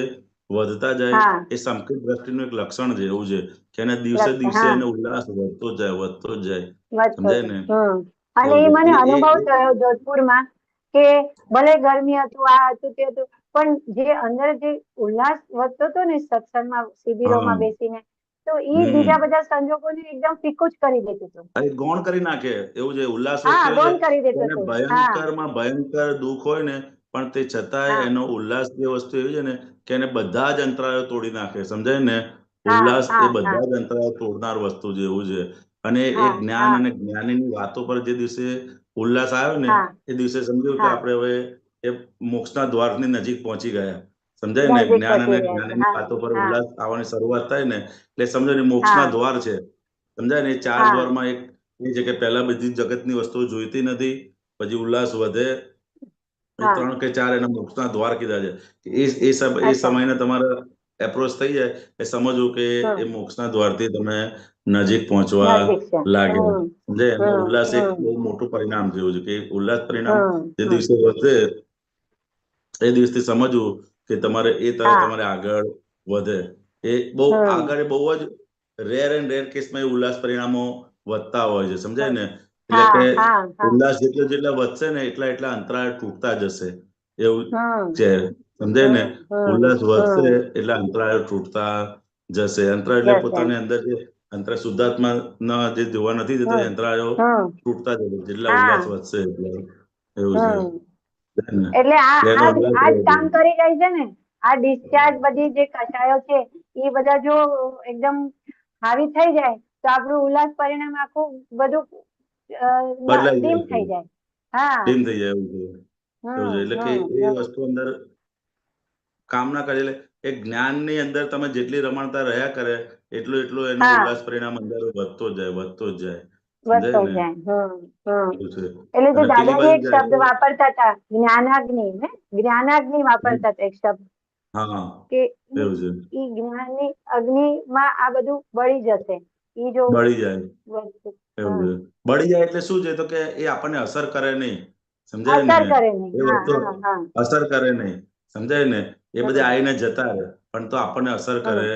વધતા જાય. એ સંકેત દ્રષ્ટિનું એક લક્ષણ છે એવું છે કે એને દિવસે દિવસે એને ઉલ્લાસ વધતો જાય, વધતો જ જાય, સમજાય ને? અને એ મને અનુભવ થયો જોધપુરમાં કે ભલે ગરમી હતું, આ હતું, તે હતું, પણ જે અંદર જે ઉલ્લાસ વધતો હતો ને સત્સંગમાં, શિબિરોમાં બેસીને, તો એ બીજા બધા સંજોગોને એકદમ ફીકું જ કરી દેતું હતું. ગૌણ કરી નાખે એવું છે. ઉલ્લાસ વસ્તુ એને ભયંકરમાં ભયંકર દુઃખ હોય ને, પણ તે છતાંય એનો ઉલ્લાસ જે વસ્તુ એવી છે ને કે એને બધા જ અંતરાયો તોડી નાખે, સમજાય ને? ઉલ્લાસ એ બધા જ અંતરાયો તોડનાર વસ્તુ જેવું છે. અને એ જ્ઞાન અને જ્ઞાનીની વાતો પર જે દિવસે ઉલ્લાસ આવ્યો ને, એ દિવસે સમજ્યું કે આપણે હવે એ મોક્ષના દ્વારની નજીક પહોંચી ગયા, સમજાય ને? જ્ઞાન અને જ્ઞાનીની વાતો પર ઉલ્લાસ આવવાની શરૂઆત થાય ને એટલે સમજો ને મોક્ષના દ્વાર છે, સમજાય ને? એ 4 દ્વારમાં એક એ છે કે પહેલા બધી જગતની વસ્તુઓ જોઈતી નથી, પછી ઉલ્લાસ વધે, એ 3 કે 4 એના મોક્ષના દ્વાર કીધા છે. એ સમયને તમારે એપ્રોચ થઈ જાય એ સમજવું કે એ મોક્ષના દ્વારથી તમે નજીક પહોંચવા લાગ્યા, સમજાય? એનો ઉલ્લાસ એક બહુ મોટું પરિણામ જેવું છે કે ઉલ્લાસ પરિણામ જે દિવસે વધે એ દિવસથી સમજવું કે તમારે એ તરફ તમારે આગળ વધે. એ બહુ આગળ, બહુ જ રેર એન્ડ રેર કેસમાં એ ઉલ્લાસ પરિણામો વધતા હોય છે, સમજાય ને? એટલે કે ઉલ્લાસ જેટલા વધશે ને એટલા અંતરાય તૂટતા જશે, એવું છે, સમજાય ને? ઉલ્લાસ વધશે એટલે અંતરાયો તૂટતા જશે. અંતરાય એટલે પોતાની અંદર જે અંતરાય શુદ્ધાત્મા જે જોવા નથી જતો, અંતરાયો તૂટતા જશે જેટલા ઉલ્લાસ વધશે એટલે, એવું છે. એટલે આ જ કામ કરી જાય છે ને, આ ડિસ્ચાર્જ બધી જે કષાયો છે એ બધા જો એકદમ હાવી થઈ જાય તો આપણું ઉલ્લાસ પરિણામ આખું બધું ડીમ થઈ જાય. ડીમ થઈ જાય, એવું છે. એટલે કે એ વસ્તુ અંદર કામ ના કરે. એટલે એ જ્ઞાનની અંદર તમે જેટલી રમણતા રહ્યા કરે એટલું એનો ઉલ્લાસ પરિણામ અંદર વધતો જ જાય, વધતો જ જાય, સમજાય ને? એટલે જે દાદાજી એક શબ્દ વાપરતા હતા, જ્ઞાનાગ્નિ, જ્ઞાનાગ્નિ વાપરતા હતા એક શબ્દ, કે ઈ જ્ઞાનની અગ્નિમાં આ બધું બળી જશે. બળી જાય, એવું છે. બળી જાય એટલે શું છે તો કે એ આપણને અસર કરે નહીં, સમજાય ને? અસર કરે નહીં. એ હા વસ્તુ હા હા અસર કરે નહીં, સમજાય ને? એ બધા હમ આવીને જતા રહે, પણ તો આપણને અસર હમ કરે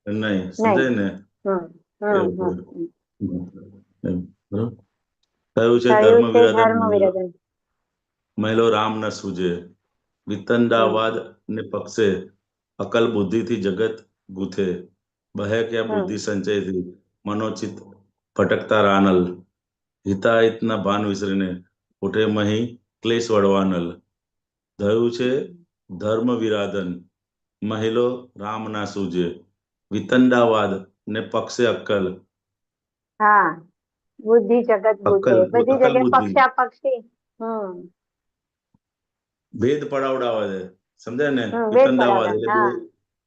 નહીં, નહીં. સમજાય ને? હમ હમ એવું હમ છે. હમ. એમ. બરોબર. થયું છે થયું ધર્મ છે વિરાધન ધર્મ વિરાધન. મહિલો રામ ન સૂજે, વિતંડાવાદ ને પક્ષે અકલ બુદ્ધિથી જગત ગૂથે, બહે ક્યાં બુદ્ધિ સંચયથી મનોચિત ભટકતા રાનલ, હિતાહિતના ભાન વિસરીને ઉઠે મહી ક્લેશ વળવાનલ. થયું છે ધર્મ વિરાધન મહિલો રામ ના સૂજે, વિતંડાવાદ ને પક્ષે અક્કલ. હા બુદ્ધિ જગત બુદ્ધે બધી અકલ જગ્યાએ બુદ્ધિ પક્ષા પક્ષી. ભેદ પડાવડાવે છે, સમજાય ને? વેદ વિતંડાવાદ પડાવે. એટલે હા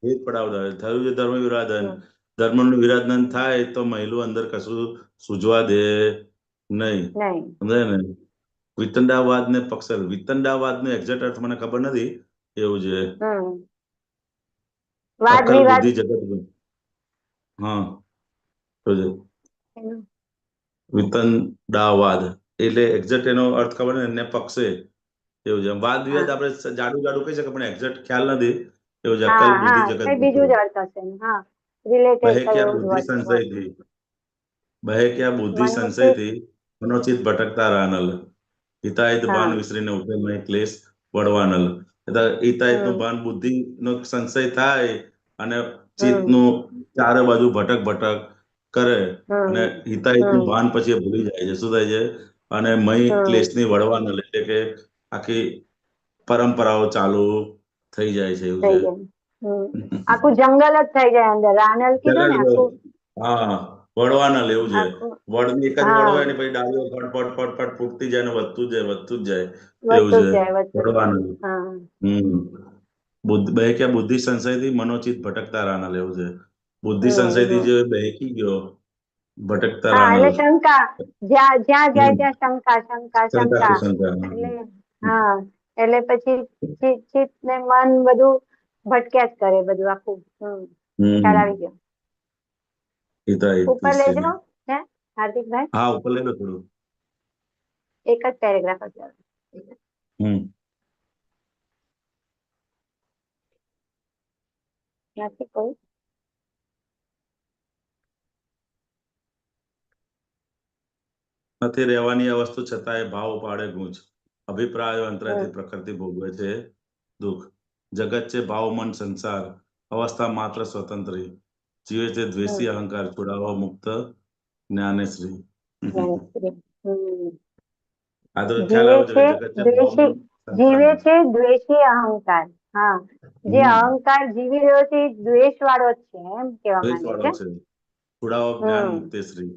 ભેદ પડાવડાવે. થયું છે ધર્મ વિરાધન, હમ ધર્મનું વિરાધન થાય તો મહિલું અંદર કશું સૂજવા દે નહીં, નહીં. સમજાય ને? વિતંડાવાદ ને પક્ષલ, વિતંડાવાદ નો એક્ઝેક્ટ અર્થ મને ખબર નથી, એવું છે વાદ અકલ વિવાદ. બુદ્ધિ જગત. હા તો છે વિતંડાવાદ એટલે એક્ઝેક્ટ એનો અર્થ ખબર ને પક્ષે, એવું છે. વાદ વિવાદ આપણે જાડું જાડું કહી શકીએ પણ એક્ઝેક્ટ ખ્યાલ નથી, એવું છે. અકલ હા બુદ્ધિ હા જગત કઈ બુદ્ધિ. બીજું જ અર્થ હશે. હા રિલેટેડ બહે કઈ ક્યાં એવું જ બુદ્ધિ વર્ડ. સંશયથી, બહે ક્યાં બુદ્ધિ મનુષ્ય. સંશયથી મનોચિત ભટકતા રાનલ, હિતાહિત હા ભાન વિસરીને ઉઠે મહી ક્લેશ વળવાનલ. એટલે હિતાહિત નું હમ ભાન બુદ્ધિ નો સંશય થાય અને હમ ચિત્તનું ચારે બાજુ ભટક ભટક કરે અને હમ હિતાહિત નું હમ ભાન પછી ભૂલી જાય છે. શું થાય છે? અને મહી હમ ક્લેશની વળવાનલ એટલે કે આખી પરંપરાઓ ચાલુ થઈ જાય છે, એવું થઈ છે. જાય. આખું જંગલ જ થઈ જાય અંદર. રાનલ કીધું ને આખું. હા વળવાનલ એવું છે. આખું વડની એક જ વડ હા હોય ને પછી ડાળીઓ ફટ ફટ ફટ ફટ ફૂટતી જાય ને વધતું જ જાય વધતું જ જાય, એવું વધતું છે જ જાય વધતું જ જાય. વળવાનલ. હા બહે ક્યાં બુદ્ધિ સંશયથી મનોચિત ભટકતા રાનલ, એવું છે. બુદ્ધિ સંશયથી હમ જે બહેકી ગયો ભટકતા હા રાનલ. એટલે શંકા. જ્યાં જ્યાં જાય હમ ત્યાં શંકા શંકા શંકા શંકા. કુશંકા. એટલે હા એટલે પછી ચિત્ત ને મન બધું ભટક્યા જ કરે બધું આખું. ખ્યાલ આવી ગયો. હિતાહિત ઉપર લેજો હે હાર્દિકભાઈ. હા ઉપર લઈ લો થોડું. એક જ પેરેગ્રાફ જ. હમ નથી કોઈ. નથી રહેવાની આ વસ્તુ છતાંય ભાવ પાડે ગૂંચ, અભિપ્રાયો અંતરાયથી પ્રકૃતિ ભોગવે છે દુઃખ. જગત છે ભાવ મન સંસાર, અવસ્થા માત્ર સ્વતંત્રી, જીવે છે દ્વેષી અહંકાર છોડાવવા મુક્ત જ્ઞાનેશ્રી. આ તો ખ્યાલ જીવે આવ્યો છે છે કે જગત છે ભાવ દ્વેષી. મન જીવે સંસાર. છે દ્વેષી અહંકાર. હા જે અહંકાર જીવી રહ્યો છે એ દ્વેષ વાળો જ છે એમ કેવા દ્વેષ માંગે વાળો છે. છે, છોડાવો જ્ઞાન મુક્તેશ્રી,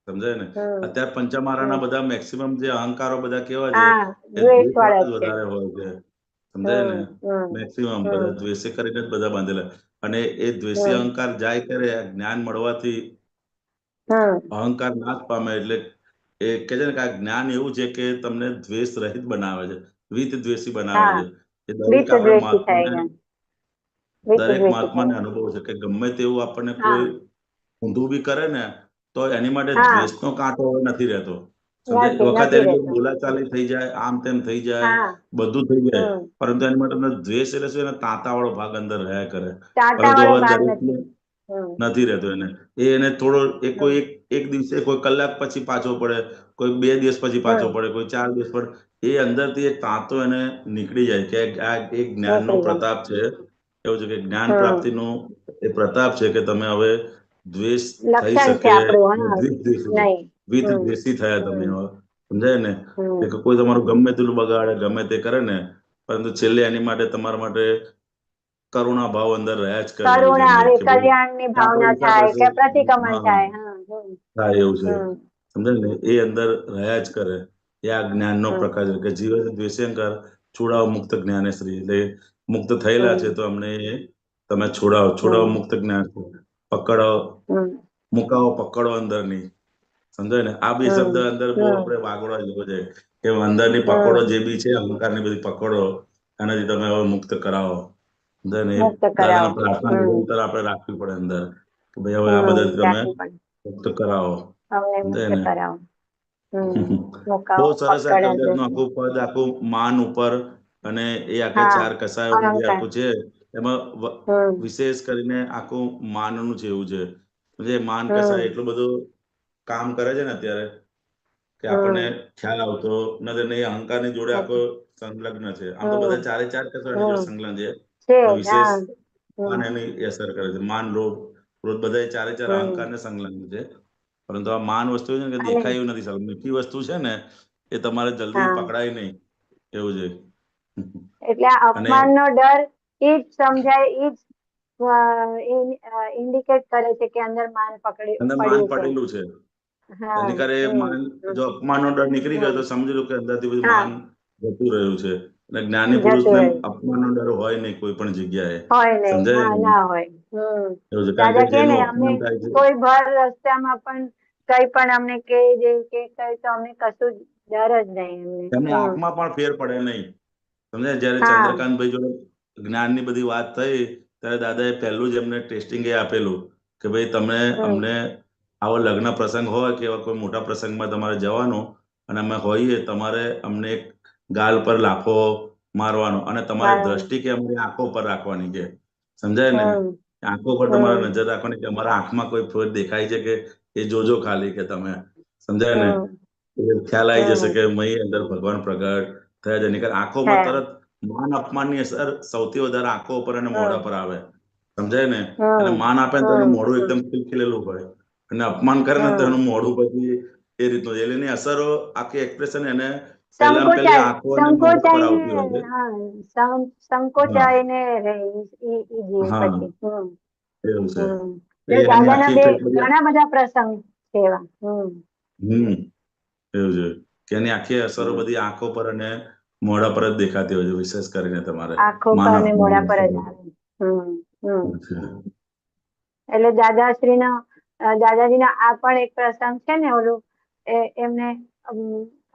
સમજાય ને? અત્યારે પંચમારાના બધા મેક્સિમમ જે અહંકારો બધા કેવા છે હા એ દ્વેષ દ્વેષ વાળા વાળા જ જ છે. વધારે હોય છે, સમજાય ને? મેક્સિમમ બધા હમ દ્વેષે કરીને જ બધા બાંધેલા. અને એ દ્વેષી હમ અહંકાર જાય કરે જ્ઞાન મળવાથી હમ અહંકાર નાશ પામે. એટલે એ કે છે ને કે આ જ્ઞાન એવું છે કે તમને દ્વેષ રહિત બનાવે છે, વિત દ્વેષી બનાવે હા છે. એ દરેક વિત આપણા દ્વેષી થાય મહાત્માને ગયા. વિત દરેક દ્વેષી મહાત્માને થાય. અનુભવ છે કે ગમે તેવું આપણને હા કોઈ ઊંધું બી કરે ને તો એની માટે હા દ્વેષનો કાંટો હવે નથી રહેતો, સમજે? નથી વખત નથી એની જોડે રહેતો. બોલાચાલી થઈ જાય, આમ તેમ થઈ જાય, હા બધું થઈ જાય, હમ પરંતુ એની માટે દ્વેષ એટલે શું? એને તાંતા વાળો ભાગ અંદર રહ્યા કરે. ટાટા પરંતુ વાળો હવે ભાગ દરેકને નથી. હમ નથી રહેતો. એને થોડો કોઈ હમ એક દિવસે કોઈ કલાક પછી પાછો પડે, કોઈ 2 દિવસ પછી પાછો હમ પડે, કોઈ 4 દિવસ પડે. એ અંદરથી એક તાંતો એને નીકળી જાય કે આ એક જ્ઞાનનો નીકળી જાય. પ્રતાપ છે, એવું છે કે જ્ઞાન હમ પ્રાપ્તિનો એ પ્રતાપ છે કે તમે હવે દ્વેષ થઈ લક્ષણ છે શકે આપણું. હા નહીં. વિત હમ દ્વેષી થયા તમે હમ હવે, સમજાય ને? હમ કે કોઈ તમારું ગમે તેટલું બગાડે ગમે તે કરે ને, પરંતુ છેલ્લે એની માટે તમારા માટે કરુણા ભાવ અંદર રહ્યા જ કરે, એવું છે કરુણા અંદર આવે, કે ભાઈ કલ્યાણ ની આપણે ભાવના ઈચ્છા થાય કરશું. કે પ્રતિક્રમણ હા થાય. થાય એવું છે, હમ સમજાય ને? એ અંદર રહ્યા જ કરે. એ આ જ્ઞાનનો હમ પ્રકાશ છે કે જીવે છે દ્વેષંકાર છોડાવ મુક્ત જ્ઞાનેશ્રી. એટલે મુક્ત થયેલા છે હમ તો અમને તમે છોડાવો. છોડાવ હમ મુક્ત જ્ઞાન, પકડો હમ મુકાવો પકડો અંદરની, સમજાય ને? આ બે શબ્દ હમ અંદર બહુ હમ આપણે વાગોળવા જેવો છે કે અંદરની પકડો હમ જે બી છે અહંકારની બધી પકડો, એનાથી તમે હવે મુક્ત કરાવો. મુક્ત દાદાને કરાવો. પ્રાર્થના હમ નિરંતર આપણે રાખવી પડે અંદર કે ભાઈ હવે આ બધાથી તમે રાખવી પડે. મુક્ત કરાવો, અમને મુક્ત સમજાય ને? કરાવો. મુકાવો બહુ સરસ આ પકડ કબિયતનું આખું પદ આખું માન ઉપર અને એ આખે હા 4 કસાયો જે અહંકાર આખું છે એમાં હમ વિશેષ કરીને આખું માનનું છે એવું છે. જે માન કસાય હમ એટલું બધું કામ કરે છે ને અત્યારે કે આપણને હમ ખ્યાલ આવતો નથી ને એ અહંકારની જોડે આખો નથી સંલગ્ન છે. આમ તો બધા હમ 4 કસાયની જોડે હમ સંલગ્ન છે છે પણ વિશેષ હા માન હમ એની અસર કરે છે. માન લોભ ક્રોધ બધા 4 હમ અહંકારને સંલગ્ન છે. પરંતુ આ માન વસ્તુ છે ને કે અને દેખાય એવું નથી સાલું મીઠી વસ્તુ છે ને એ તમારે જલ્દી હા પકડાય નહીં એવું છે. એટલે આ અને અપમાનનો ડર એ જ સમજાય એ જ ઇન્ડિકેટ કરે છે કે અંદર માન અંદર માન પડ્યું છે. પડેલું છે. હા એની કરે માન જો અપમાનનો ડર નીકળી ગયો તો સમજી લો કે અંદરથી બધું હા માન જતું રહ્યું છે. અને જ્ઞાની જતું પુરુષને રહ્યું અપમાનનો ડર હોય નહીં કોઈ પણ જગ્યાએ હોય નહીં સમજાય હા ને ના હોય એવું છે કારણ કે દાદા કે ને જેનું અમને અપમાન થાય છે કોઈ ભર રસ્તામાં પણ કઈ પણ અમને કહે દે કે કઈ તો અમને કશું ડર જ નહીં એમની અમને આંખમાં પણ ફેર પડે નહીં સમજાય. જયારે હા ચંદ્રકાંતભાઈ જોડે જ્ઞાનની બધી વાત થઈ ત્યારે દાદાએ પહેલું જ એમને ટેસ્ટિંગ એ આપેલું કે ભાઈ તમે હમ અમને આવો લગ્ન પ્રસંગ હોય કે એવા કોઈ મોટા પ્રસંગમાં તમારે જવાનું અને અમે હોઈએ તમારે અમને એક ગાલ પર લાફો મારવાનો અને તમારે બરાબર દ્રષ્ટિ કે અમારી આંખો પર રાખવાની છે સમજાય ને હમ આંખો પર તમારે હમ નજર રાખવાની કે અમારા આંખમાં કોઈ ફેર દેખાય છે કે એ જોજો ખાલી કે તમે સમજાય ને હમ એ ખ્યાલ આવી જશે હમ કે મહી અંદર ભગવાન પ્રગટ થયા છે નહીંતર આંખોમાં થયા તરત માન અપમાનની અસર સૌથી વધારે આંખો ઉપર અને મોઢા હમ પર આવે સમજાય ને એને હમ માન આપે ને તો એનું હમ મોઢું હમ એકદમ ખીલેલું હોય અને અપમાન કરે ને તો હમ એનું મોઢું પછી એ રીતનું એટલે એની અસરો આખી એક્સપ્રેશન એને પહેલામાં પહેલી સંકોચાય આંખો અને મોઢા પર આવતી હોય સંકોચાઈને છે. હા હા સંકોચાઈને રહે ઈ જીવ હા પછી એવું છે એટલે એની દાદાના આખી બે ઇફેક્ટ બધી ઘણા બધા પ્રસંગ છે એવા હમ એવું છે કે એની આખી અસરો બધી આંખો પર અને મોઢા પર જ દેખાતી હોય છે વિશેષ કરીને તમારે આંખો માન પર ને મોઢા અપમાનની પર અસર જ આવે હમ અચ્છા. એટલે દાદાજીના આ પણ એક પ્રસંગ છે ને ઓલું એમને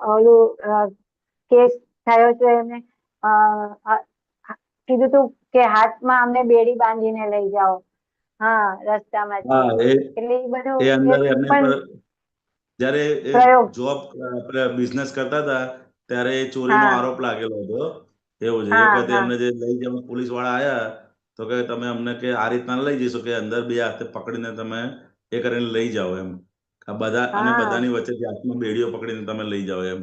ઓલું કેસ થયો તો એમને કીધું તું કે હાથમાં અમને બેડી બાંધીને લઈ જાઓ રસ્તામાંથી હા એટલે એ બધું એ અંદર એક એમને પણ પર જ્યારે એ પ્રયોગ જોબ આપણે બિઝનેસ કરતા હતા ત્યારે એ ચોરીનો હા આરોપ લાગેલો હતો એવું છે એક હા વખતે હા એમને જે લઈ જવા પોલીસ વાળા આયા તો કે તમે અમને કે આ રીતના લઈ જઈશો કે અંદર બે હાથે પકડીને તમે એ કરીને લઈ જાઓ એમ આ બધા અને હા બધાની વચ્ચે હાથમાં બેડીઓ પકડીને તમે લઈ જાઓ એમ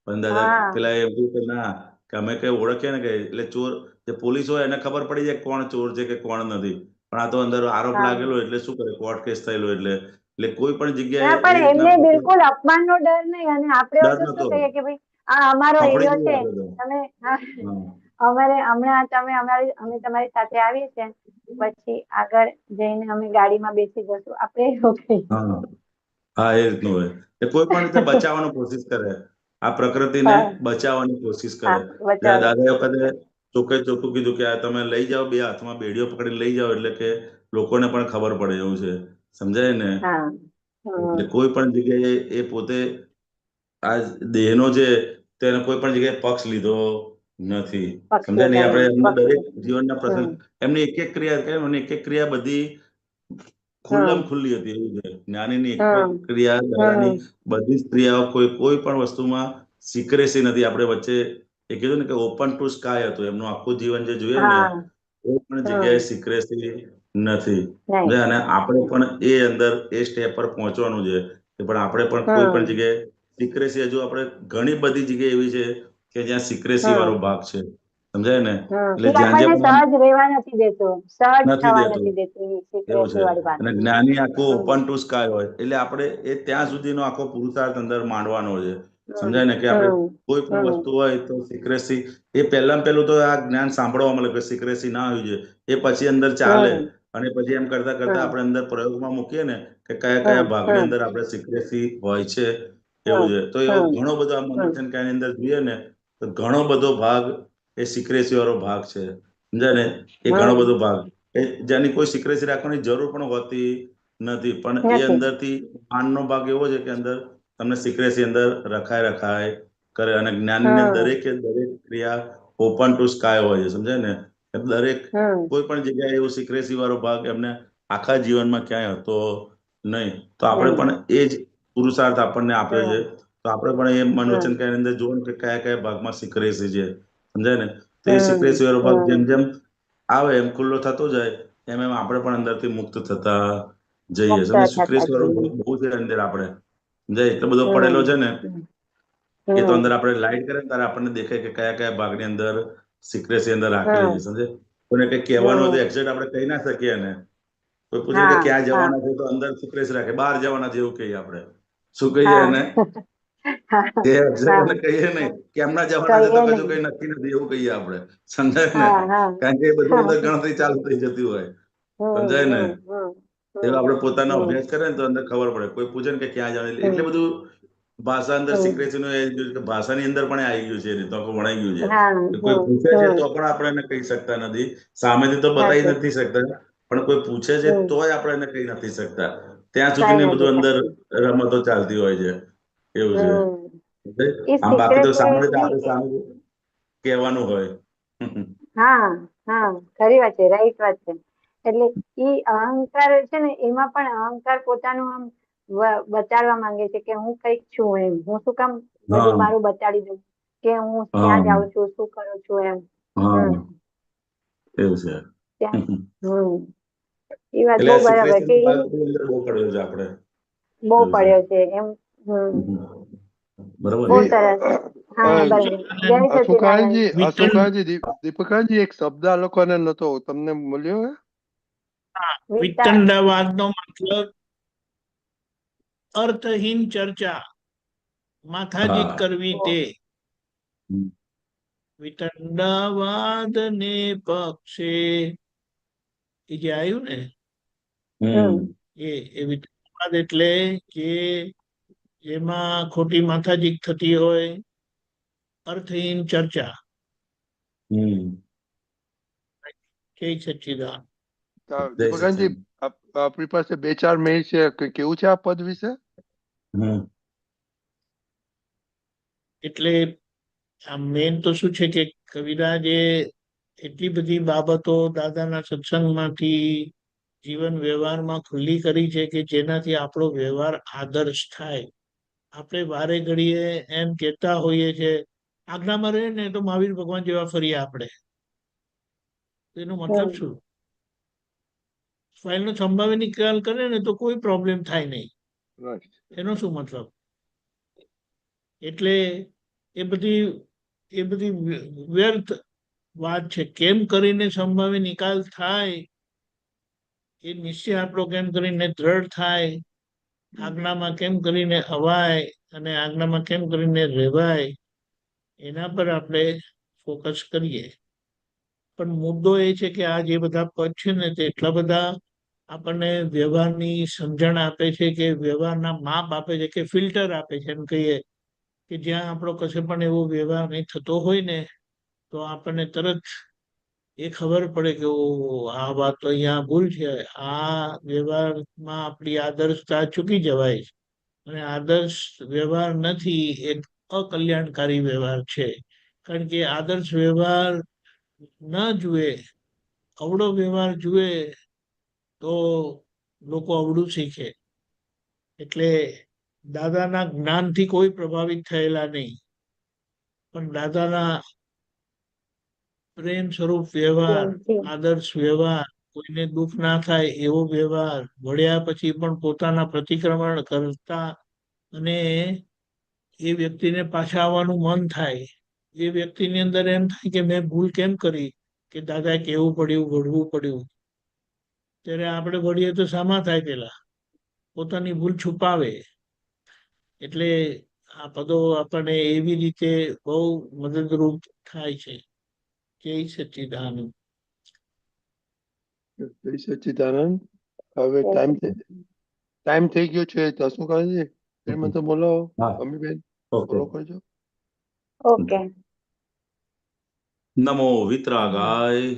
પણ દાદા હા પેલા એમ કહ્યું કે ના કે અમે કઈ ઓળખીએ ને કે એટલે ચોર જે પોલીસ હોય એને ખબર પડી જાય કોણ ચોર છે કે કોણ નથી પણ આ તો અંદર આરોપ હા લાગેલો એટલે શું કરે કોર્ટ કેસ થયેલો એટલે કોઈ પણ જગ્યાએ ના એ પણ રીતના એમને પકડ બિલકુલ અપમાનનો ડર નહીં અને આપણે ડર તો નતો શું કહીએ કે ભાઈ આ અમારો ફફડી એરિયો જેવું છે લાગે તો તમે હા હમણાં અમે તમારી સાથે આવીએ છીએ પછી આગળ જઈને અમે ગાડીમાં બેસી જશું આપણે એવું કહીએ હા હા એ રીતનું હોય એ કોઈ પણ રીતે બચાવવાનો કોશિશ કરે આ પ્રકૃતિને હા બચાવવાની કોશિશ કરે હા જ્યારે બચાવ દાદા વખતે ચોખ્ખે ચોખ્ખું કીધું કે આ તમે લઈ જાઓ બે હાથમાં બેડીઓ પકડીને લઈ જાઓ એટલે કે લોકોને પણ ખબર પડે એવું છે સમજાય ને હા એટલે કોઈ પણ જગ્યાએ એ પોતે આ દેહનો છે તેને કોઈ પણ જગ્યાએ પક્ષ લીધો નથી પક્ષ સમજાય ને લેતા આપણે એમના દરેક પક્ષ જીવનના પ્રસંગ એમની એક એક ક્રિયા એક એક ક્રિયા બધી ખુલ્લમ હમ ખુલ્લી હતી એવું છે જ્ઞાનીની એક એક હમ ક્રિયા દાદાની હમ બધી જ ક્રિયાઓ કોઈ પણ વસ્તુમાં સિક્રેસી નથી આપણે વચ્ચે એ કીધું ને કે ઓપન ટુ સ્કાય હતું એમનું આખું જીવન જે જોઈએ ને હા કોઈ પણ જગ્યાએ હમ સિક્રેસી નથી નહીં અને આપણે પણ એ અંદર એ સ્ટેપ પર પહોંચવાનું છે કે પણ આપણે પણ કોઈ પણ હમ જગ્યાએ સિક્રેસી હજુ આપણે ઘણી બધી જગ્યાએ એવી છે કે જ્યાં સિક્રેસી વાળો હમ ભાગ છે સમજાય ને એ એટલે જ્યાં આપણને જ્યાં પણ આમ સહજ રહેવા નથી દેતો સહજ નથી થવા દેતું નથી દેતું એ એવું છે સિક્રેસી વાળી વાત અને જ્ઞાની આખું હમ ઓપન ટુ સ્કાય હોય એટલે આપણે એ ત્યાં સુધીનો આખો પુરુષાર્થ અંદર માંડવાનો છે હમ સમજાય ને કે આપણે હમ કોઈ પણ હમ વસ્તુ હોય તો સિક્રેસી એ પહેલામાં પહેલું તો આ જ્ઞાન સાંભળવા મળે કે સિક્રેસી ના હોવી જોઈએ એ પછી અંદર ચાલે હમ અને પછી એમ કરતા કરતા હમ આપણે અંદર પ્રયોગમાં મૂકીએ ને કે કયા હમ કયા ભાગની હમ અંદર આપણે સિક્રેસી હોય છે એવું હમ છે તો એવો હમ ઘણો બધો આ હમ મનુષ્યની કાયની અંદર જોઈએ ને તો ઘણો બધો ભાગ એ સિક્રેસી વાળો ભાગ છે સમજાય ને એ ઘણો હમ બધો ભાગ જેની કોઈ સિક્રેસી રાખવાની જરૂર પણ હોતી નથી પણ એ નથી અંદરથી માનનો ભાગ એવો છે કે અંદર તમને સિક્રેસી અંદર રખાય કરે અને જ્ઞાનીને હમ દરેકે દરેક ક્રિયા ઓપન ટુ સ્કાય હોય છે સમજાય ને દરેક હમ કોઈ પણ જગ્યાએ એવું સિક્રેસી વાળો ભાગ એમને આખા જીવનમાં ક્યાંય હતો નહીં તો આપણે નહીં પણ એ જ પુરુષાર્થ આપણને આપ્યો છે હમ તો તો આપણે પણ એ મનોવચન કાળની અંદર જોવાનું કે કયા કયા ભાગમાં સિક્રેસી છે, સમજાય ને? તો એ સિક્રેસી વાળો ભાગ જેમ જેમ આવે એમ ખુલ્લો થતો જાય એમ એમ આપણે પણ અંદરથી મુક્ત થતા જઈએ. સમજે? સિક્રેસી વાળો ભાગ બહુ છે અંદર આપણે, સમજાય? એટલો બધો પડેલો છે ને એ તો અંદર આપણે લાઈટ કરે ને ત્યારે આપણને દેખાય કે કયા કયા ભાગની અંદર સિક્રેસી અંદર રાખેલી છે, સમજે? કોઈને કઈ કહેવાનું હોય તો એક્ઝેક્ટ આપણે કહી ના શકીએ ને. કોઈ પૂછે કે ક્યાં જવાના છે તો અંદર સિક્રેસી રાખે, બહાર જવાના છે એવું કહીએ આપણે. શું કહીએ એને? તે એક્ઝેક્ટ કહીએ નહીં કેમના જવાના છે તો કશું કઈ નક્કી નથી એવું કહીએ આપણે, સમજાય ને? કારણ કે એ બધું અંદર ગણતરી ચાલુ થઈ જતી હોય, સમજાય ને? એવું આપણે પોતાનો અભ્યાસ કરીએ ને તો અંદર ખબર પડે. કોઈ પૂછે ને કે ક્યાં જવાનું, એટલે બધું ભાષા અંદર સિક્રેસી નું ભાષાની અંદર પણ આવી ગયું છે, એ તો વણાઈ ગયું છે. કોઈ પૂછે છે તો પણ આપણે એને કહી શકતા નથી, સામેથી તો બતાવી નથી શકતા, પણ કોઈ પૂછે છે તોય આપણે એને કહી નથી શકતા. ત્યાં સુધી બધું અંદર રમતો ચાલતી હોય છે, એવું છે. આમ બાકી તો સામે આપણે સામે કહેવાનું હોય. ખરી વાત છે, રાઈટ વાત છે. એટલે ઈ અહંકાર છે ને, એમાં પણ અહંકાર પોતાનું આમ બતાડવા માંગે છે કે હું કઈક છું એમ. હું શું કામ બધું મારું બતાડી દઉં કે હું ક્યાં જાઉં છું, શું કરું છું એમ. એવું છે. એ વાત બહુ બરાબર છે. બહુ પડ્યો છે આપણે, બહુ પડ્યો છે એમ. બરાબર. બહુ સરસ. અશોકાજી, દીપકાજી, એક શબ્દ આ લોકોને નતો, તમને મળ્યો હે? વિતંડવાદ નો મતલબ અર્થહીન ચર્ચા, માથાજીત કરવી તે. વિતંડવાદ ને પક્ષે એ જે આવ્યું ને એ વિતંડવાદ એટલે કે જેમાં ખોટી માથાજીત થતી હોય, અર્થહીન ચર્ચા. જય સચ્ચિદાનંદ. દીપકાજી, આપણી પાસે 2-4 મિનિટ છે, કેવું છે આ પદ વિશે? એટલે આ મેન તો શું છે કે કવિરાજે એટલી બધી બાબતો દાદાના સત્સંગમાંથી જીવન વ્યવહારમાં ખુલ્લી કરી છે કે જેનાથી આપણો વ્યવહાર આદર્શ થાય. આપણે વારે ઘડીએ એમ કહેતા હોઈએ છે આજ્ઞામાં રહે ને તો મહાવીર ભગવાન જેવા ફરીએ આપણે. એનો મતલબ શું? ફાઇલનો સંભાવી નિકાલ કરે ને તો કોઈ પ્રોબ્લેમ થાય નહીં. એનો શું મતલબ? એટલે એ બધી વ્યર્થ વાત છે. કેમ કરીને સંભાવી નિકાલ થાય, એ નિશ્ચય આપણો કેમ કરીને દ્રઢ થાય, આજ્ઞામાં કેમ કરીને અવાય અને આજ્ઞામાં કેમ કરીને રહેવાય, એના પર આપણે ફોકસ કરીએ. પણ મુદ્દો એ છે કે આ જે બધા પદ છે ને તે એટલા બધા આપણને વ્યવહારની સમજણ આપે છે, કે વ્યવહારના માપ આપે છે, કે ફિલ્ટર આપે છે. એમ કહીએ કે જ્યાં આપણો કશે પણ એવો વ્યવહાર નહીં થતો હોય ને તો આપણને તરત એ ખબર પડે કે આ વાત તો અહીંયા ભૂલ છે, આ વ્યવહારમાં આપણી આદર્શતા ચૂકી જવાય છે. અને આદર્શ વ્યવહાર નથી, એ અકલ્યાણકારી વ્યવહાર છે. કારણ કે આદર્શ વ્યવહાર ના જુએ, અવળો વ્યવહાર જુએ તો લોકો અવળું શીખે. એટલે દાદાના જ્ઞાનથી કોઈ પ્રભાવિત થયેલા નહીં, પણ દાદાના પ્રેમ સ્વરૂપ વ્યવહાર, આદર્શ વ્યવહાર, કોઈને દુઃખ ના થાય એવો વ્યવહાર, વળ્યા પછી પણ પોતાના પ્રતિક્રમણ કરતા અને એ વ્યક્તિને પાછા આવવાનું મન થાય. એ વ્યક્તિની અંદર એમ થાય કે મેં ભૂલ કેમ કરી, કે દાદા કેવું પડ્યું, વળવું પડ્યું. ત્યારે આપણે વળીએ તો સામા થાય, પેલા પોતાની ભૂલ છુપાવે. એટલે આ પદો આપણને એવી રીતે બહુ મદદરૂપ થાય છે. જય સચ્ચિદાનંદ. જય સચ્ચિદાનંદ. હવે ટાઈમ થઈ ગયો છે, તો શું કહે છે? એમાં તો બોલો અમીબેન, બોલો કરજો. ઓકે. નમો વિતરાગાય,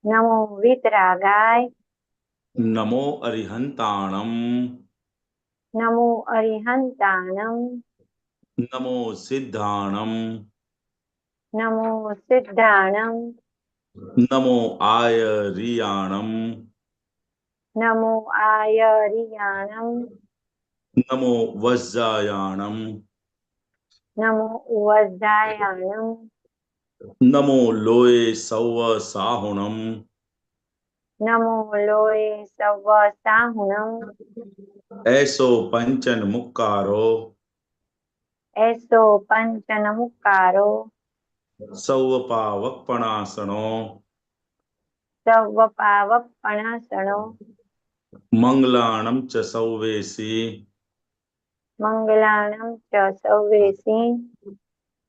નમો વિતરાગાય, નમો અરિહંતાણમ, નમો અરિહંતાણમ, નમો સિદ્ધાણમ, નમો સિદ્ધાણમ, નમો આયરિયાણમ, નમો આયરિયાણમ, નમો વજ્જાયાણમ, नमो उवज्जायाणं नमो लोये सौव साहुणम नमो लोये सव्व साहुणं ऐसो पंचन मुक्कारो ऐसो पंचनमुक्कारो सौव पावकपणासनो सव्व पावकपणासनो मंगलाणम च सौवेसी मङ्गलानं च सव्वेसी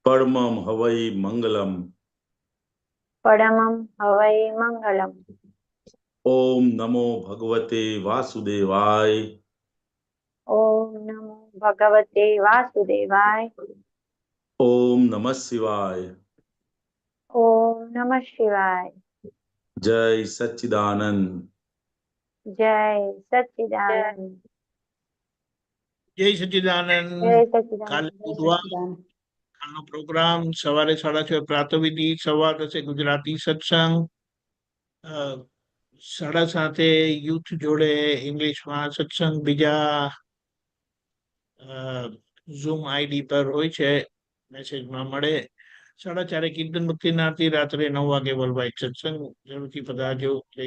परमम हवै मंगलम। परमं हवै मङ्गलम्। ओम नमो भगवते वासुदेवाय। ॐ नमो भगवते वासुदेवाय। ओम नमः शिवाय। ॐ नमः शिवाय। जय सच्चिदानंद। जय सच्चिदानंद। જય સચ્ચિદાનંદ. जय કાલે सच्चिदानंद। બુધવાર કાલનો પ્રોગ્રામ સવારે 6:30 પ્રાતઃવિધિ, 6:15 ગુજરાતી સત્સંગ, 7:30 યુથ જોડે ઇંગ્લિશમાં સત્સંગ બીજા ઝૂમ આઈડી પર હોય છે, મેસેજમાં મળે. 4:30 કીર્તન ભક્તિના આરતી, રાત્રે 9 વાગે વર્લ્ડ વાઇડ સત્સંગ. જરૂરથી પધારજો. જય